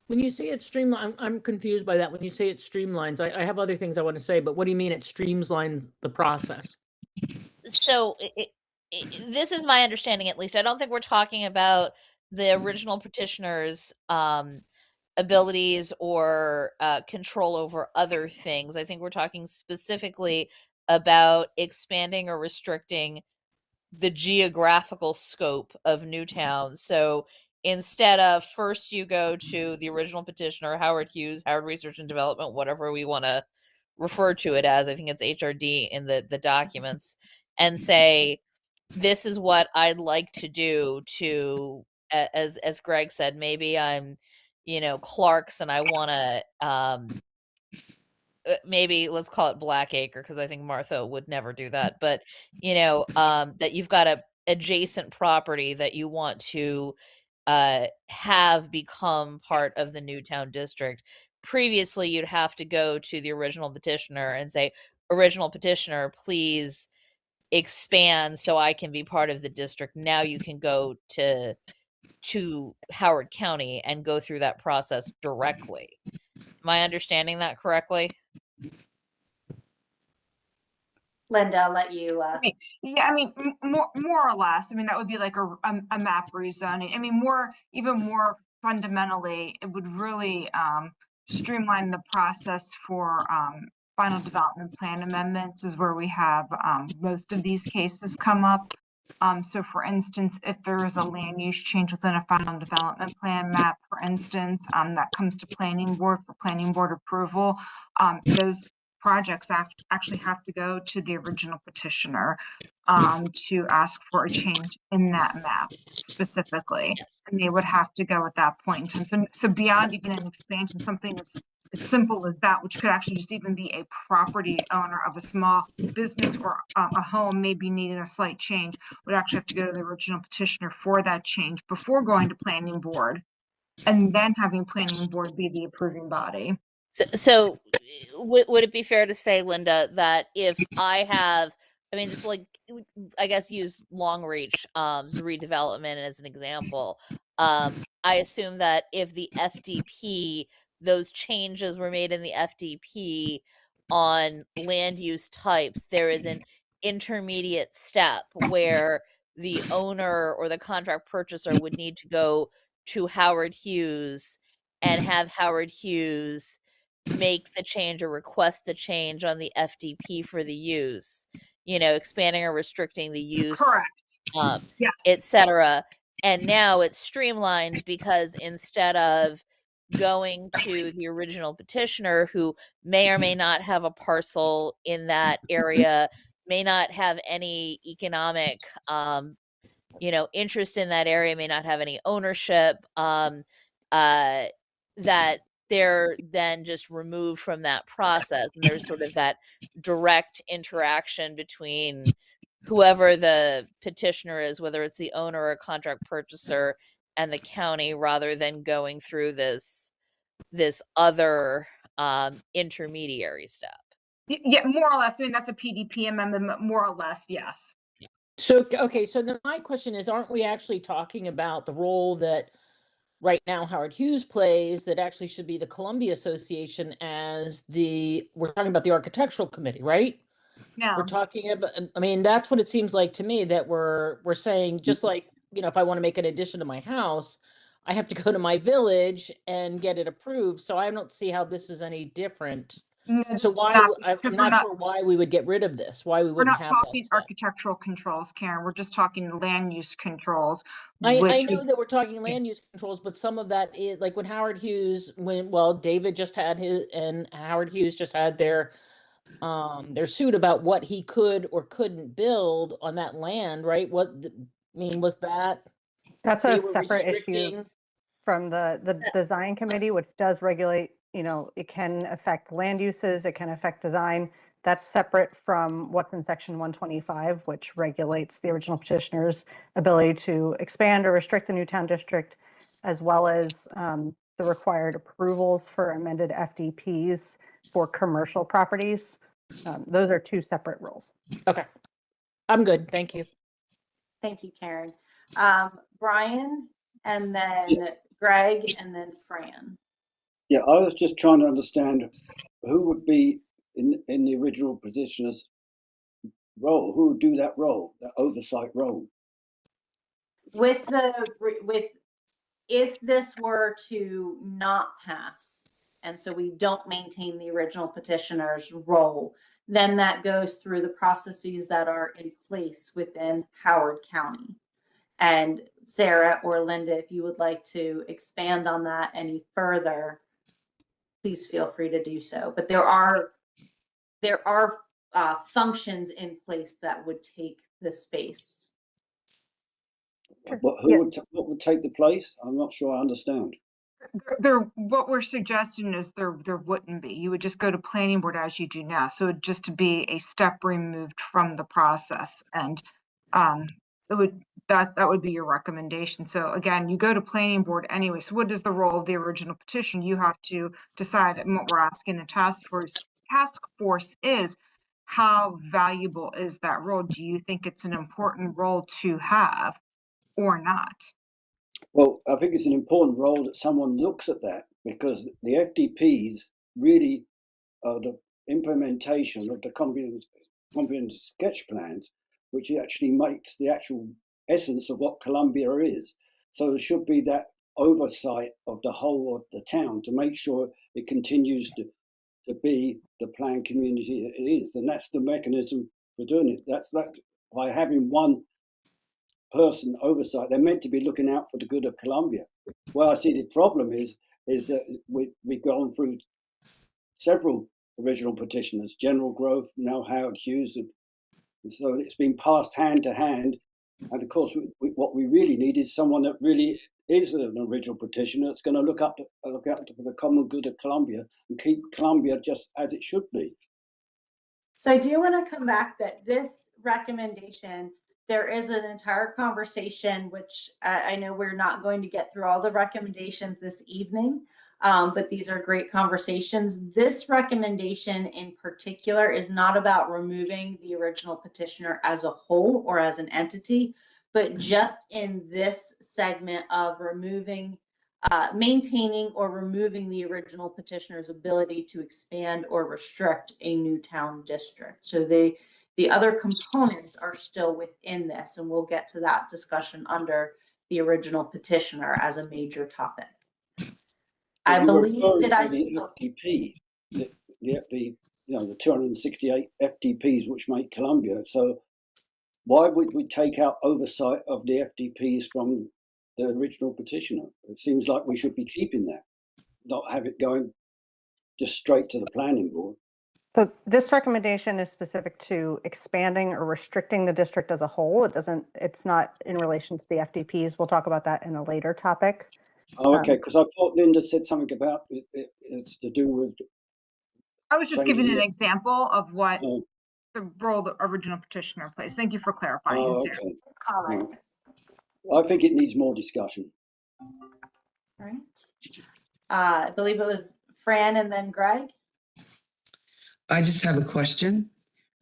When you say it streamlines, I'm confused by that. When you say it streamlines, I have other things I want to say, but what do you mean it streamlines the process? So this is my understanding, at least. I don't think we're talking about the original petitioner's abilities or control over other things. I think we're talking specifically about expanding or restricting the geographical scope of Newtown. So instead of first you go to the original petitioner, Howard Hughes, Howard Research and Development, whatever we want to refer to it as, I think it's HRD in the documents, and say, this is what I'd like to do to, as Greg said, maybe I'm, Clark's and I want to, maybe let's call it Blackacre, because I think Martha would never do that. But, that you've got a adjacent property that you want to have become part of the Newtown district. Previously, you'd have to go to the original petitioner and say, original petitioner, please expand so I can be part of the district. Now you can go to Howard County and go through that process directly. Am I understanding that correctly? Linda, I'll let you. More or less. That would be like a map rezoning. Even more fundamentally, it would really streamline the process for final development plan amendments, is where we have most of these cases come up. So for instance, if there is a land use change within a final development plan map, for instance, that comes to planning board for planning board approval, those projects actually have to go to the original petitioner to ask for a change in that map specifically. Yes. And they would have to go at that point in time. So beyond even an expansion, something as simple as that, which could actually just even be a property owner of a small business or a home maybe needing a slight change, would actually have to go to the original petitioner for that change before going to planning board, and then having planning board be the approving body. So would it be fair to say, Linda, that if I have, just like, I guess use Long Reach redevelopment as an example, I assume that if the FDP, those changes were made in the FDP on land use types, there is an intermediate step where the owner or the contract purchaser would need to go to Howard Hughes and have Howard Hughes make the change or request the change on the FDP for the use, expanding or restricting the use, yes, etc. And now it's streamlined because instead of going to the original petitioner, who may or may not have a parcel in that area, may not have any economic, interest in that area, may not have any ownership, that they're then just removed from that process. And there's sort of that direct interaction between whoever the petitioner is, whether it's the owner or contract purchaser, and the county, rather than going through this other intermediary step. Yeah, more or less. I mean, that's a PDP amendment, more or less, yes. So, okay, so then my question is, aren't we actually talking about the role that right now Howard Hughes plays that actually should be the Columbia Association as we're talking about the architectural committee, right? No. We're talking about, I mean, that's what it seems like to me, that we're saying, just like, you know, if I want to make an addition to my house, I have to go to my village and get it approved. So I don't see how this is any different. So why, I'm not sure why we would get rid of this, why we We're wouldn't not have that talking step. architectural controls, Karen. We're just talking land use controls. I which know that we're talking land use controls, but some of that is like when Howard Hughes, David just had his, and Howard Hughes just had their suit about what he could or couldn't build on that land, right? Was that That's they a were separate issue restricting? from the design committee, which does regulate, you know, it can affect land uses, it can affect design. That's separate from what's in section 125, which regulates the original petitioner's ability to expand or restrict the Newtown district, as well as the required approvals for amended FDPs for commercial properties. Those are two separate rules. Okay, I'm good. Thank you. Thank you, Karen. Brian, and then Greg, and then Fran. Yeah, I was just trying to understand who would be in the original petitioner's role. Who would do that role, that oversight role? If this were to not pass, and so we don't maintain the original petitioner's role, then that goes through the processes that are in place within Howard County. And Sarah or Linda, if you would like to expand on that any further, please feel free to do so. But there are functions in place that would take the space. But what would take the place? I'm not sure I understand. What we're suggesting is there wouldn't be. You would just go to planning board as you do now. So it'd just be a step removed from the process, and that would be your recommendation. So again, you go to planning board anyway. So what is the role of the original petition? You have to decide, and what we're asking the task force is, how valuable is that role? Do you think it's an important role to have or not? Well, I think it's an important role that someone looks at that, because the FDPs really are the implementation of the comprehensive sketch plans, which actually makes the actual essence of what Columbia is. So there should be that oversight of the whole of the town to make sure it continues to be the planned community it is. And that's the mechanism for doing it. That's by having one person oversight. They're meant to be looking out for the good of Columbia. Well, I see the problem is that we've gone through several original petitioners, General Grove, now Howard Hughes, and so it's been passed hand to hand. And of course, what we really need is someone that really is an original petitioner that's going to look up for the common good of Columbia and keep Columbia just as it should be. So I do want to come back that this recommendation, there is an entire conversation, which I know we're not going to get through all the recommendations this evening, but these are great conversations. This recommendation in particular is not about removing the original petitioner as a whole or as an entity, but just in this segment of removing, maintaining or removing the original petitioner's ability to expand or restrict a new town district. So the other components are still within this, and we'll get to that discussion under the original petitioner as a major topic. I believe that the FDP, the 268 FDPs which make Columbia. So why would we take out oversight of the FDPs from the original petitioner? It seems like we should be keeping that, not have it going just straight to the planning board. So this recommendation is specific to expanding or restricting the district as a whole. It's not in relation to the FDPs. We'll talk about that in a later topic. Oh, okay, because I thought Linda said something about it's to do with. I was just giving an example of what the role the original petitioner plays. Thank you for clarifying. Oh, okay. I think it needs more discussion. Right. I believe it was Fran and then Greg. I just have a question,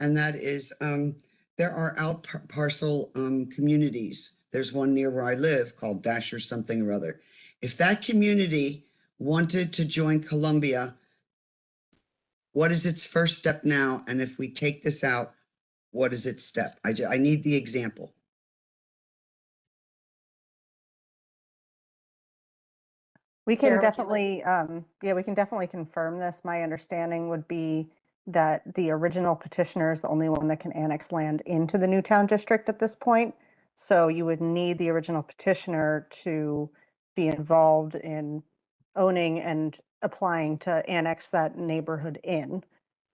and that is, there are out parcel communities. There's one near where I live called Dasher something or other. If that community wanted to join Columbia, what is its first step now? And if we take this out, what is its step? I need the example. We can Sarah, would you like- definitely, yeah, we can definitely confirm this. My understanding would be that the original petitioner is the only one that can annex land into the Newtown district at this point. So you would need the original petitioner to be involved in owning and applying to annex that neighborhood in,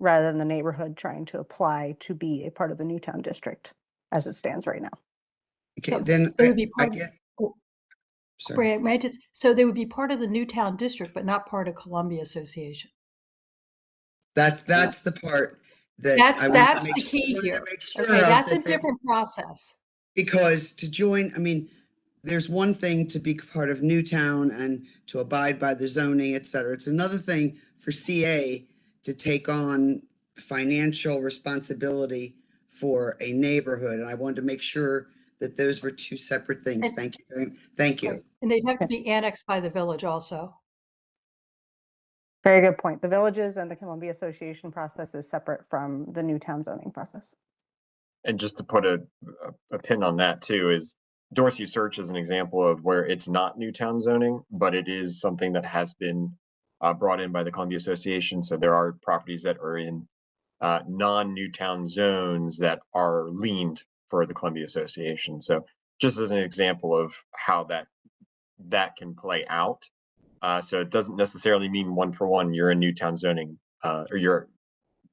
rather than the neighborhood trying to apply to be a part of the Newtown district as it stands right now. Okay, So then they would be I part get. oh, Sorry. Brad, may I just, so they would be part of the Newtown district, but not part of Columbia Association. That's the part that That's I want to that's make the sure, key here. sure Okay, of, that's a that they- different process. because to join, I mean, there's one thing to be part of Newtown and to abide by the zoning, et cetera. It's another thing for CA to take on financial responsibility for a neighborhood. And I wanted to make sure that those were two separate things. And- Thank you. Right. And they'd have to be annexed by the village also. Very good point. The villages and the Columbia Association process is separate from the Newtown zoning process. And just to put a pin on that too, is Dorsey Search is an example of where it's not Newtown zoning, but it is something that has been brought in by the Columbia Association. So there are properties that are in non-Newtown zones that are leaned for the Columbia Association. So just as an example of how that can play out. So it doesn't necessarily mean one for one you're in Newtown zoning, or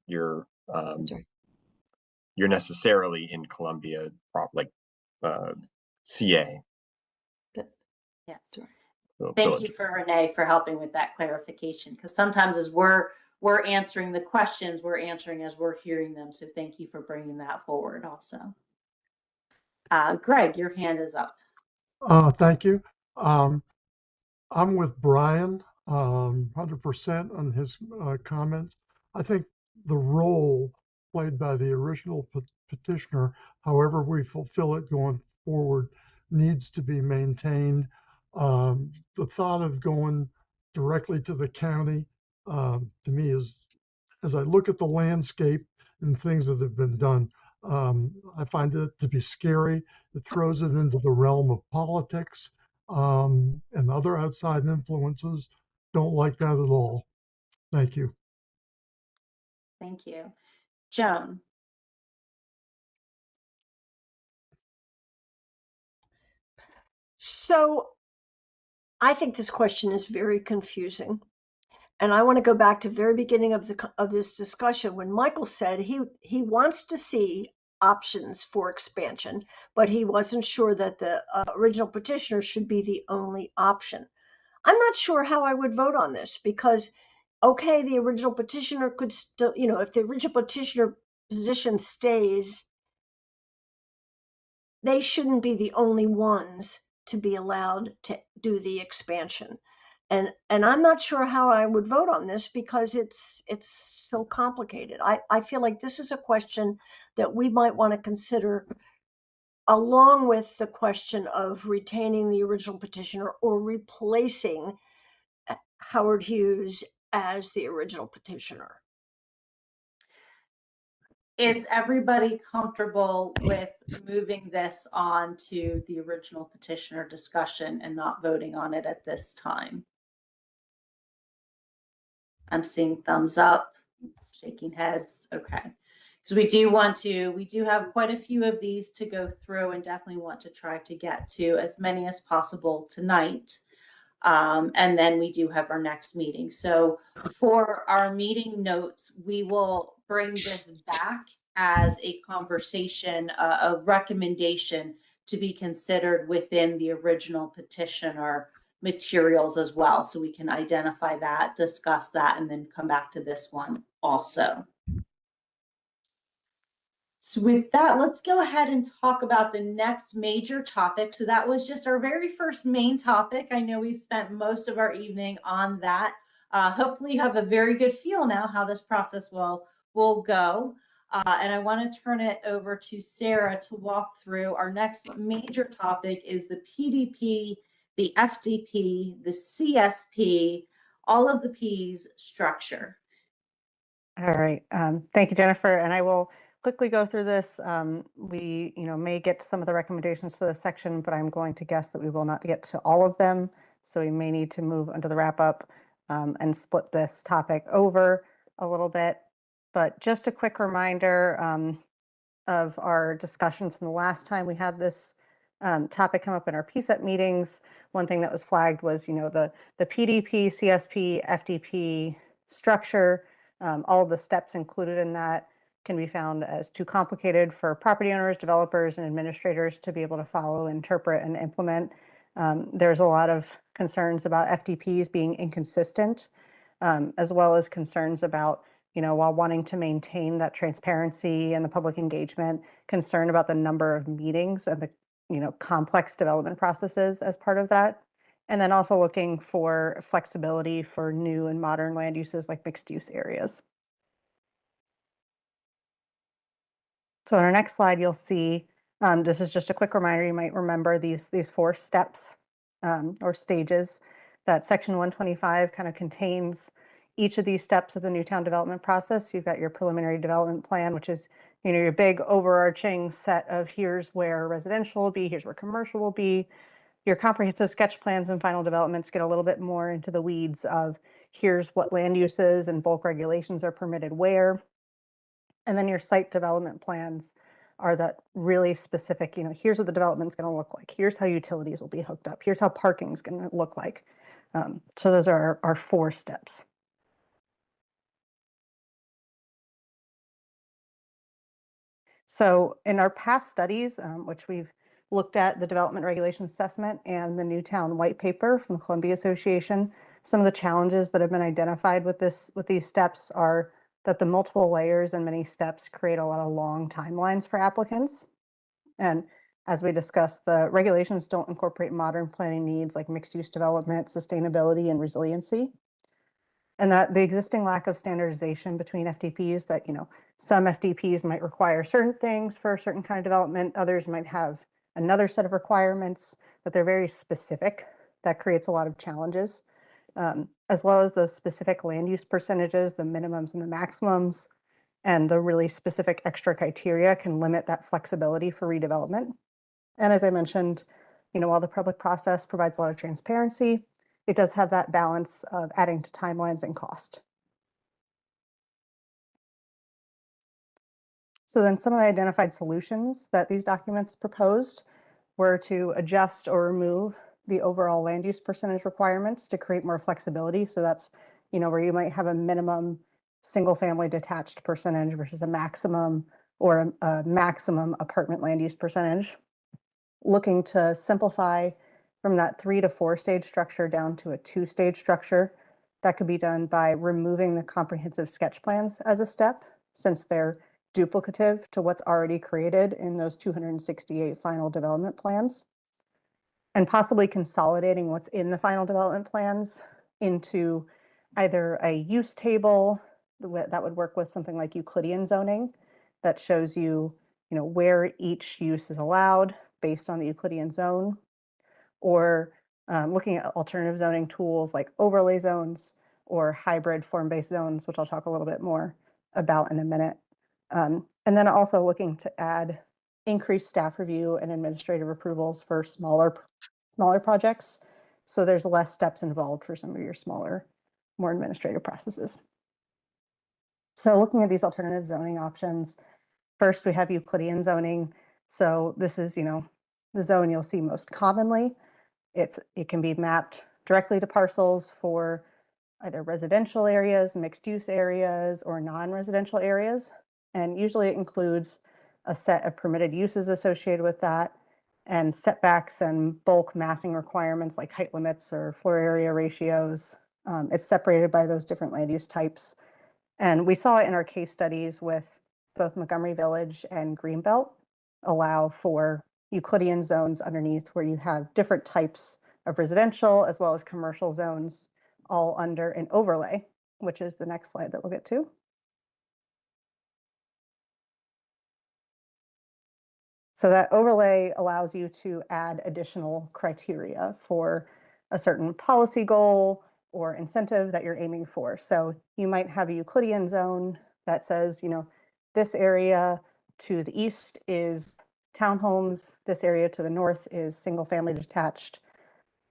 you're necessarily in Columbia, CA. Yes. So Thank you villages. for Renee for helping with that clarification, because sometimes as we're answering the questions, we're answering as we're hearing them. So thank you for bringing that forward also. Greg, your hand is up. Thank you. I'm with Brian 100% on his comments. I think the role played by the original petitioner, however we fulfill it going forward, needs to be maintained. The thought of going directly to the county, to me, is, as I look at the landscape and things that have been done, I find it to be scary. It throws it into the realm of politics. And other outside influences. Don't like that at all. Thank you. Thank you. Joan. So I think this question is very confusing. And I want to go back to the very beginning of this discussion when Michael said he wants to see options for expansion, but he wasn't sure that the original petitioner should be the only option. I'm not sure how I would vote on this because, okay, the original petitioner could still, if the original petitioner position stays, they shouldn't be the only ones to be allowed to do the expansion. And I'm not sure how I would vote on this because it's so complicated. I feel like this is a question that we might want to consider along with the question of retaining the original petitioner or replacing Howard Hughes as the original petitioner. Is everybody comfortable with moving this on to the original petitioner discussion and not voting on it at this time? I'm seeing thumbs up, shaking heads. Okay. Because we do have quite a few of these to go through and definitely want to try to get to as many as possible tonight. And then we do have our next meeting. So for our meeting notes, we will bring this back as a conversation, a recommendation to be considered within the original petitioner materials as well. So we can identify that, discuss that, and then come back to this one also. So with that, let's go ahead and talk about the next major topic. So that was just our very first main topic. I know we've spent most of our evening on that. Hopefully you have a very good feel now how this process will go. And I want to turn it over to Sarah to walk through our next major topic is the PDP, the FDP, the CSP, all of the P's structure. All right. Thank you, Jennifer. And I will quickly go through this. We, may get to some of the recommendations for this section, but I'm going to guess that we will not get to all of them. So we may need to move under the wrap up and split this topic over a little bit. But just a quick reminder of our discussion from the last time we had this topic come up in our PSET meetings. One thing that was flagged was, the PDP, CSP, FDP structure. All of the steps included in that can be found as too complicated for property owners, developers, and administrators to be able to follow, interpret, and implement. There's a lot of concerns about FDPs being inconsistent, as well as concerns about, while wanting to maintain that transparency and the public engagement, concern about the number of meetings and the, complex development processes as part of that. And then also looking for flexibility for new and modern land uses like mixed use areas. So on our next slide, you'll see, this is just a quick reminder, you might remember these 4 steps or stages that section 125 kind of contains each of these steps of the Newtown development process. You've got your preliminary development plan, which is, your big overarching set of here's where residential will be, here's where commercial will be. Your comprehensive sketch plans and final developments get a little bit more into the weeds of here's what land uses and bulk regulations are permitted where. And then your site development plans are that really specific, here's what the development's going to look like. Here's how utilities will be hooked up. Here's how parking is going to look like. So those are our 4 steps. So in our past studies, which we've looked at the development regulation assessment and the Newtown white paper from the Columbia Association, some of the challenges that have been identified with these steps are that the multiple layers and many steps create a lot of long timelines for applicants. And as we discussed, the regulations don't incorporate modern planning needs like mixed use development, sustainability, and resiliency. And that the existing lack of standardization between FDPs that, some FDPs might require certain things for a certain kind of development, others might have another set of requirements, that they're very specific. That creates a lot of challenges, as well as those specific land use percentages, the minimums and the maximums, and the really specific extra criteria can limit that flexibility for redevelopment. And as I mentioned, while the public process provides a lot of transparency, it does have that balance of adding to timelines and cost. So then some of the identified solutions that these documents proposed were to adjust or remove the overall land use percentage requirements to create more flexibility. So that's, where you might have a minimum single family detached percentage versus a maximum or a maximum apartment land use percentage. Looking to simplify from that 3 to 4 stage structure down to a 2-stage structure. That could be done by removing the comprehensive sketch plans as a step, since they're duplicative to what's already created in those 268 final development plans, and possibly consolidating what's in the final development plans into either a use table that would work with something like Euclidean zoning that shows you, where each use is allowed based on the Euclidean zone, or looking at alternative zoning tools like overlay zones or hybrid form-based zones, which I'll talk a little bit more about in a minute. And then also looking to add increased staff review and administrative approvals for smaller projects. So there's less steps involved for some of your smaller, more administrative processes. So looking at these alternative zoning options, first we have Euclidean zoning. So this is, the zone you'll see most commonly. It can be mapped directly to parcels for either residential areas, mixed use areas, or non-residential areas. And usually it includes a set of permitted uses associated with that, and setbacks and bulk massing requirements like height limits or floor area ratios. It's separated by those different land use types. And we saw it in our case studies with both Montgomery Village and Greenbelt allow for Euclidean zones underneath where you have different types of residential as well as commercial zones all under an overlay, which is the next slide that we'll get to. So that overlay allows you to add additional criteria for a certain policy goal or incentive that you're aiming for. So you might have a Euclidean zone that says, you know, this area to the east is townhomes, this area to the north is single family detached,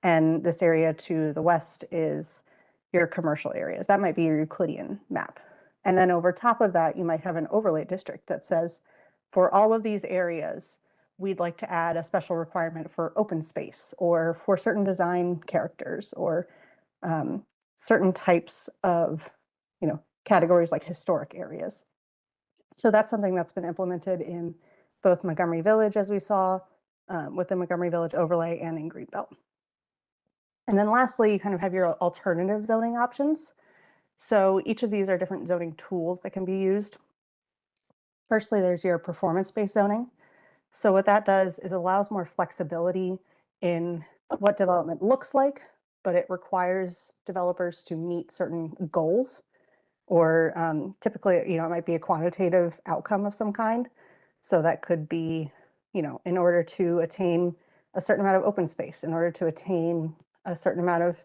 and this area to the west is your commercial areas. That might be your Euclidean map. And then over top of that, you might have an overlay district that says, for all of these areas, we'd like to add a special requirement for open space or for certain design characters or certain types of, you know, categories like historic areas. So that's something that's been implemented in both Montgomery Village, as we saw with the Montgomery Village overlay, and in Greenbelt. And then lastly, you kind of have your alternative zoning options. So each of these are different zoning tools that can be used. Firstly, there's your performance-based zoning. So what that does is allows more flexibility in what development looks like, but it requires developers to meet certain goals, or typically, you know, it might be a quantitative outcome of some kind. So that could be, you know, in order to attain a certain amount of open space, in order to attain a certain amount of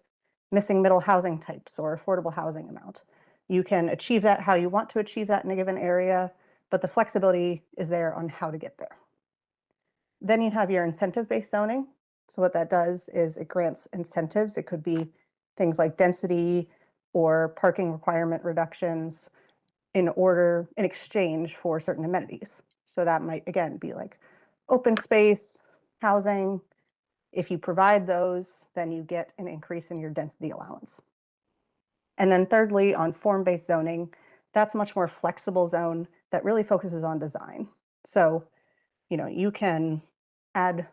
missing middle housing types or affordable housing amount. You can achieve that how you want to achieve that in a given area, but the flexibility is there on how to get there. Then you have your incentive-based zoning. So what that does is it grants incentives. It could be things like density or parking requirement reductions in exchange for certain amenities. So that might, again, be like open space, housing. If you provide those, then you get an increase in your density allowance. And then thirdly, on form-based zoning, that's a much more flexible zone that really focuses on design. So, you know, you can add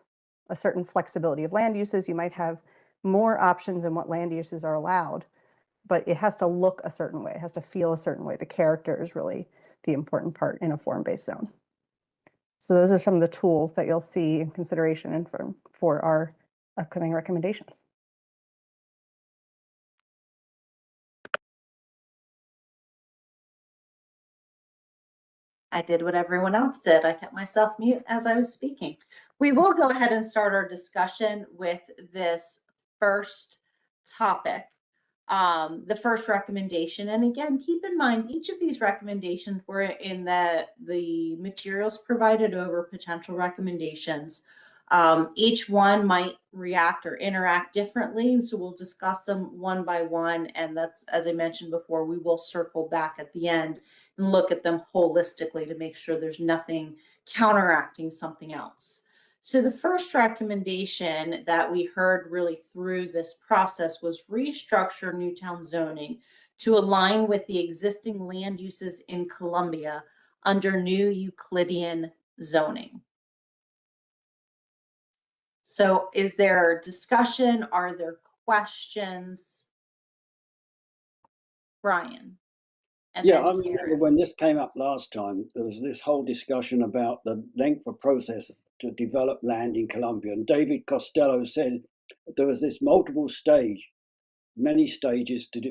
a certain flexibility of land uses. You might have more options in what land uses are allowed, but it has to look a certain way. It has to feel a certain way. The character is really the important part in a form-based zone. So those are some of the tools that you'll see in consideration and for our upcoming recommendations. I did what everyone else did. I kept myself mute as I was speaking. We will go ahead and start our discussion with this first topic, the first recommendation. And again, keep in mind, each of these recommendations were in the materials provided over potential recommendations. Each one might react or interact differently. So we'll discuss them one by one. And that's, as I mentioned before, we will circle back at the end and look at them holistically to make sure there's nothing counteracting something else. So the first recommendation that we heard really through this process was restructure Newtown zoning to align with the existing land uses in Columbia under new Euclidean zoning. So is there discussion? Are there questions? Brian? Yeah, I remember when this came up last time, there was this whole discussion about the length of process to develop land in Columbia. And David Costello said there was this many stages to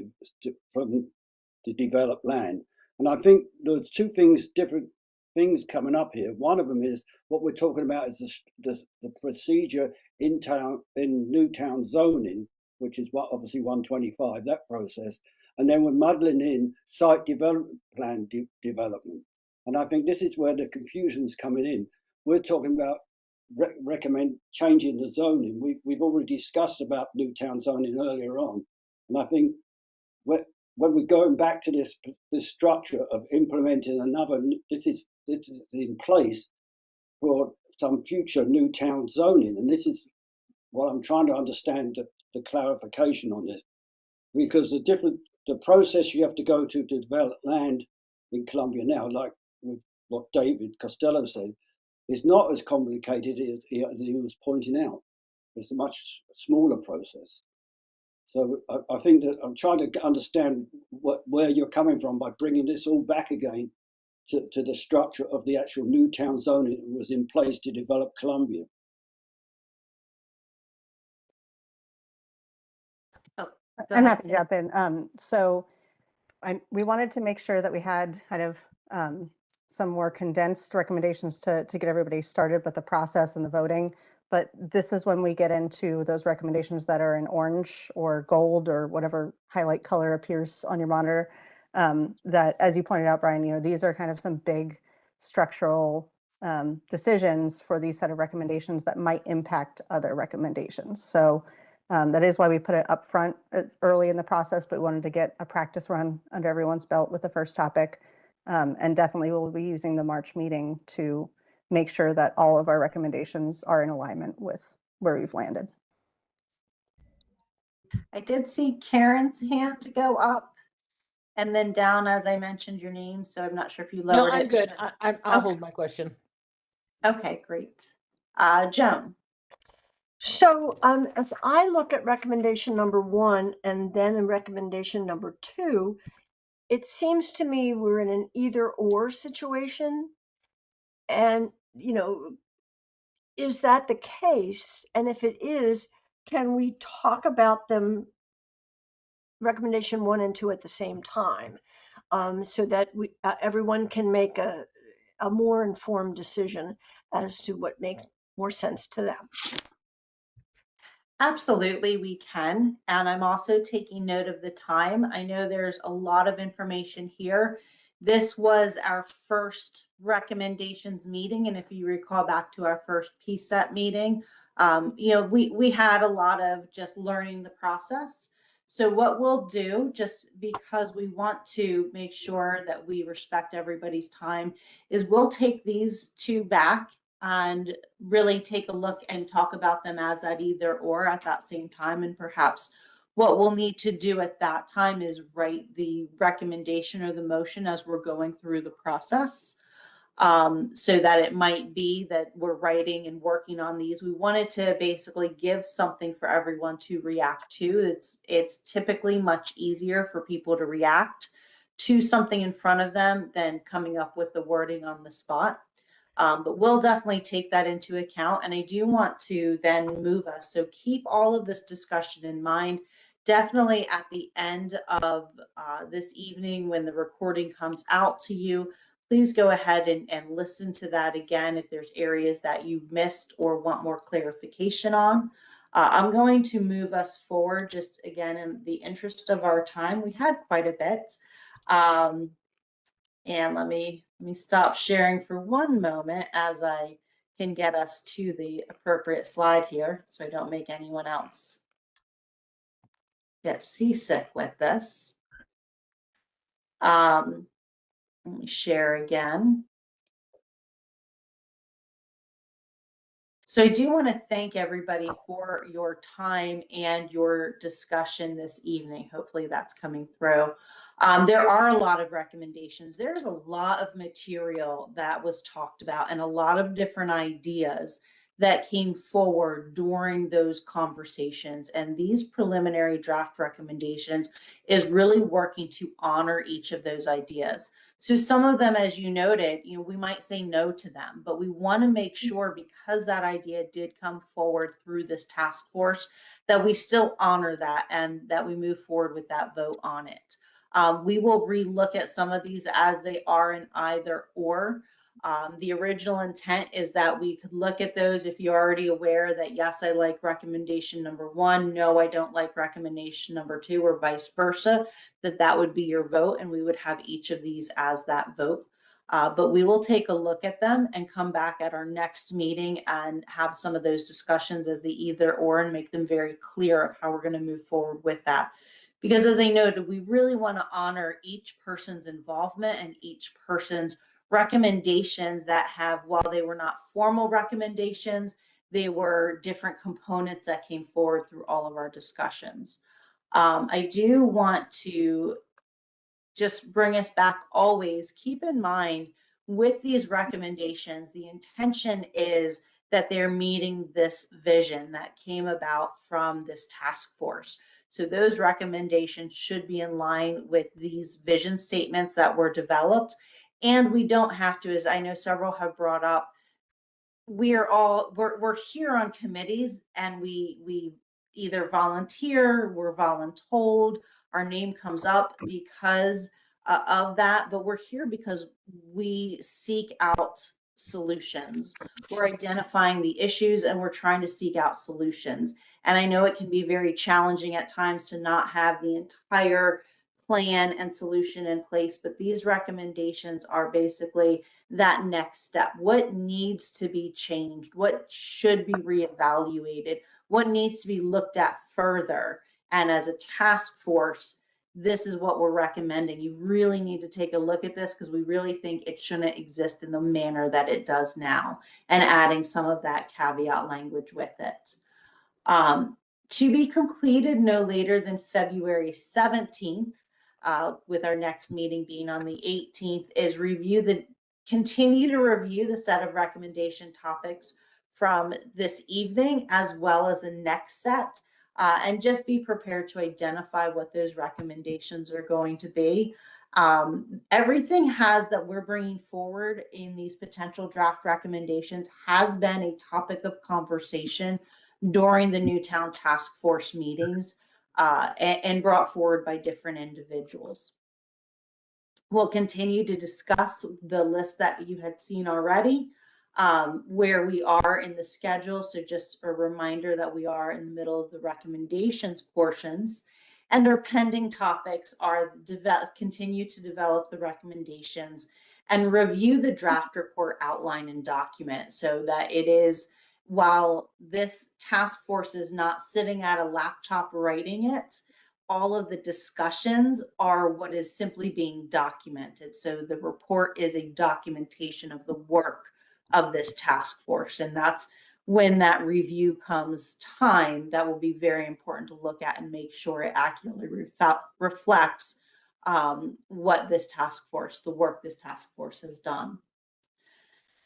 develop land. And I think there's different things coming up here. One of them is what we're talking about is the procedure in Newtown zoning, which is obviously 125, that process. And then we're muddling in site development plan development. And I think this is where the confusion's coming in. We're talking about recommend changing the zoning. We've already discussed about Newtown zoning earlier on. And I think when we're going back to this structure of implementing this is in place for some future Newtown zoning. And this is what I'm trying to understand, the clarification on this. Because the process you have to go to develop land in Columbia now, like what David Costello said, is not as complicated as he was pointing out. It's a much smaller process. So I think that I'm trying to understand where you're coming from by bringing this all back again to the structure of the actual Newtown zoning that was in place to develop Columbia. Go I'm ahead, happy to Sam. jump in. So we wanted to make sure that we had kind of some more condensed recommendations to get everybody started with the process and the voting. But this is when we get into those recommendations that are in orange or gold or whatever highlight color appears on your monitor. That, as you pointed out, Brian, these are kind of some big structural decisions for these set of recommendations that might impact other recommendations. So that is why we put it up front early in the process, but we wanted to get a practice run under everyone's belt with the first topic. And definitely we'll be using the March meeting to make sure that all of our recommendations are in alignment with where we've landed. I did see Karen's hand go up and then down as I mentioned your name. So I'm not sure if you No, lowered I'm it. good. I'll Okay. hold my question. Okay, great. Joan. So as I look at recommendation number 1 and then in recommendation number 2, it seems to me we're in an either or situation. And, is that the case? And if it is, can we talk about them, recommendation 1 and 2 at the same time, so that everyone can make a more informed decision as to what makes more sense to them? Absolutely, we can. And I'm also taking note of the time. I know there's a lot of information here. This was our first recommendations meeting. And if you recall back to our first PSET meeting, we had a lot of just learning the process. So what we'll do, just because we want to make sure that we respect everybody's time, is we'll take these two back and really take a look and talk about them as that either or at that same time. And perhaps what we'll need to do at that time is write the recommendation or the motion as we're going through the process. So that it might be that we're writing and working on these. We wanted to basically give something for everyone to react to. It's typically much easier for people to react to something in front of them than coming up with the wording on the spot. But we'll definitely take that into account. And I do want to then move us. So keep all of this discussion in mind. Definitely at the end of this evening, when the recording comes out to you, please go ahead and listen to that again if there's areas that you missed or want more clarification on. I'm going to move us forward just again in the interest of our time. We had quite a bit. And let me stop sharing for one moment as I can get us to the appropriate slide here so I don't make anyone else get seasick with this. Let me share again. So I do want to thank everybody for your time and your discussion this evening. Hopefully that's coming through. There are a lot of recommendations. There's a lot of material that was talked about and a lot of different ideas that came forward during those conversations. And these preliminary draft recommendations is really working to honor each of those ideas. So some of them, as you noted, we might say no to them, but we want to make sure, because that idea did come forward through this task force, that we still honor that and that we move forward with that vote on it. We will relook at some of these as they are in either or. The original intent is that we could look at those if you're already aware that, yes, I like recommendation number 1, no, I don't like recommendation number 2, or vice versa, that would be your vote, and we would have each of these as that vote. But we will take a look at them and come back at our next meeting and have some of those discussions as the either or and make them very clear of how we're going to move forward with that. Because as I noted, we really want to honor each person's involvement and each person's recommendations that have, while they were not formal recommendations, they were different components that came forward through all of our discussions. I do want to just bring us back always. Keep in mind with these recommendations, the intention is that they're meeting this vision that came about from this task force. So those recommendations should be in line with these vision statements that were developed. And we don't have to, as I know several have brought up, we're here on committees and we either volunteer, we're voluntold, our name comes up because of that, but we're here because we seek out solutions. We're identifying the issues and we're trying to seek out solutions. And I know it can be very challenging at times to not have the entire plan and solution in place, but these recommendations are basically that next step. What needs to be changed? What should be reevaluated? What needs to be looked at further? And as a task force, this is what we're recommending. You really need to take a look at this because we really think it shouldn't exist in the manner that it does now, and adding some of that caveat language with it. To be completed no later than February 17th, with our next meeting being on the 18th, is continue to review the set of recommendation topics from this evening as well as the next set. And just be prepared to identify what those recommendations are going to be. Everything that we're bringing forward in these potential draft recommendations has been a topic of conversation during the Newtown Task Force meetings and brought forward by different individuals. We'll continue to discuss the list that you had seen already, where we are in the schedule. So just a reminder that we are in the middle of the recommendations portions, and our pending topics are continue to develop the recommendations and review the draft report outline and document, so that it is, while this task force is not sitting at a laptop writing it, all of the discussions are what is simply being documented. So the report is a documentation of the work of this task force. And that's when that review comes time, that will be very important to look at and make sure it accurately reflects what this task force, the work this task force has done.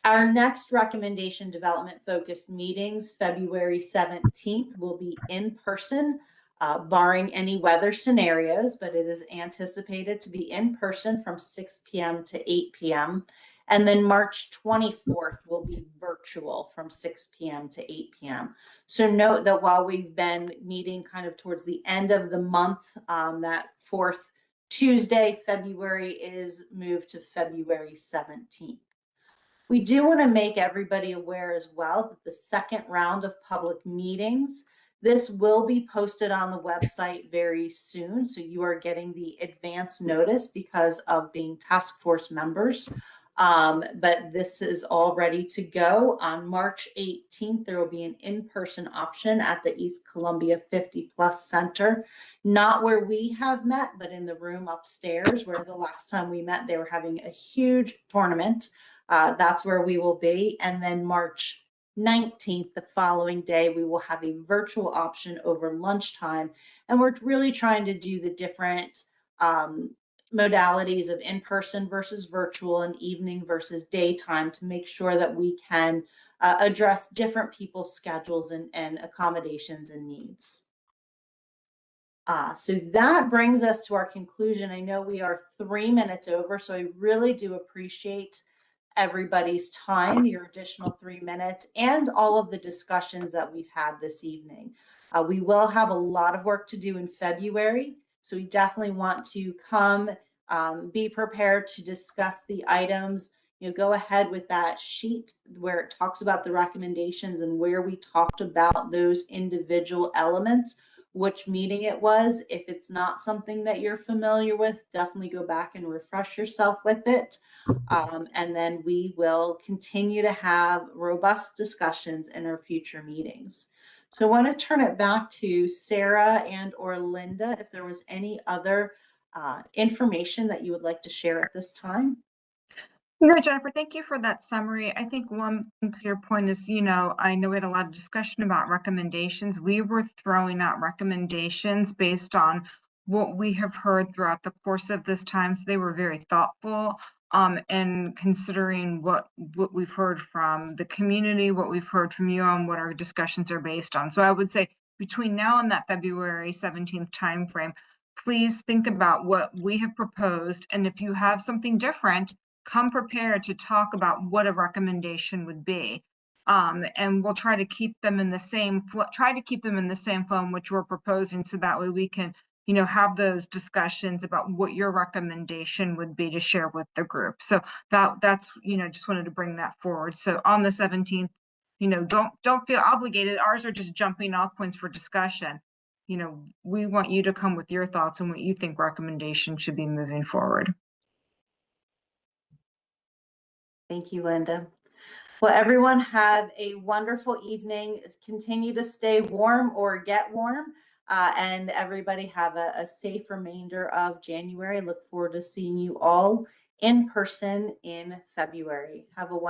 Our next recommendation development focused meetings, February 17th, will be in person, barring any weather scenarios, but it is anticipated to be in person from 6 p.m. to 8 p.m. And then March 24th will be virtual from 6 p.m. to 8 p.m. So note that while we've been meeting kind of towards the end of the month, that fourth Tuesday, February is moved to February 17th. We do want to make everybody aware as well that the second round of public meetings, this will be posted on the website very soon. So you are getting the advance notice because of being task force members. But this is all ready to go. On March 18th, there will be an in-person option at the East Columbia 50 Plus Center, not where we have met, but in the room upstairs, where the last time we met, they were having a huge tournament. That's where we will be. And then March 19th, the following day, we will have a virtual option over lunchtime. And we're really trying to do the different modalities of in-person versus virtual and evening versus daytime to make sure that we can address different people's schedules and accommodations and needs. So that brings us to our conclusion. I know we are 3 minutes over, so I really do appreciate everybody's time, your additional 3 minutes, and all of the discussions that we've had this evening. We will have a lot of work to do in February, so we definitely want to come, be prepared to discuss the items. You know, go ahead with that sheet where it talks about the recommendations and where we talked about those individual elements, which meeting it was. If it's not something that you're familiar with, definitely go back and refresh yourself with it. And then we will continue to have robust discussions in our future meetings. So I want to turn it back to Sarah and or Linda if there was any other information that you would like to share at this time. You know, Jennifer, thank you for that summary. I think one clear point is, you know, I know we had a lot of discussion about recommendations. We were throwing out recommendations based on what we have heard throughout the course of this time. So they were very thoughtful and considering what we've heard from the community, what we've heard from you, and what our discussions are based on. So I would say between now and that February 17th timeframe, please think about what we have proposed. And if you have something different, come prepared to talk about what a recommendation would be. And we'll try to keep them in the same flow in which we're proposing, so that way we can, you know, have those discussions about what your recommendation would be to share with the group. So that's, you know, just wanted to bring that forward. So on the 17th, you know, don't feel obligated. Ours are just jumping off points for discussion. You know, we want you to come with your thoughts on what you think recommendations should be moving forward. Thank you, Linda. Well, everyone have a wonderful evening. Continue to stay warm or get warm. And everybody have a safe remainder of January. Look forward to seeing you all in person in February. Have a wonderful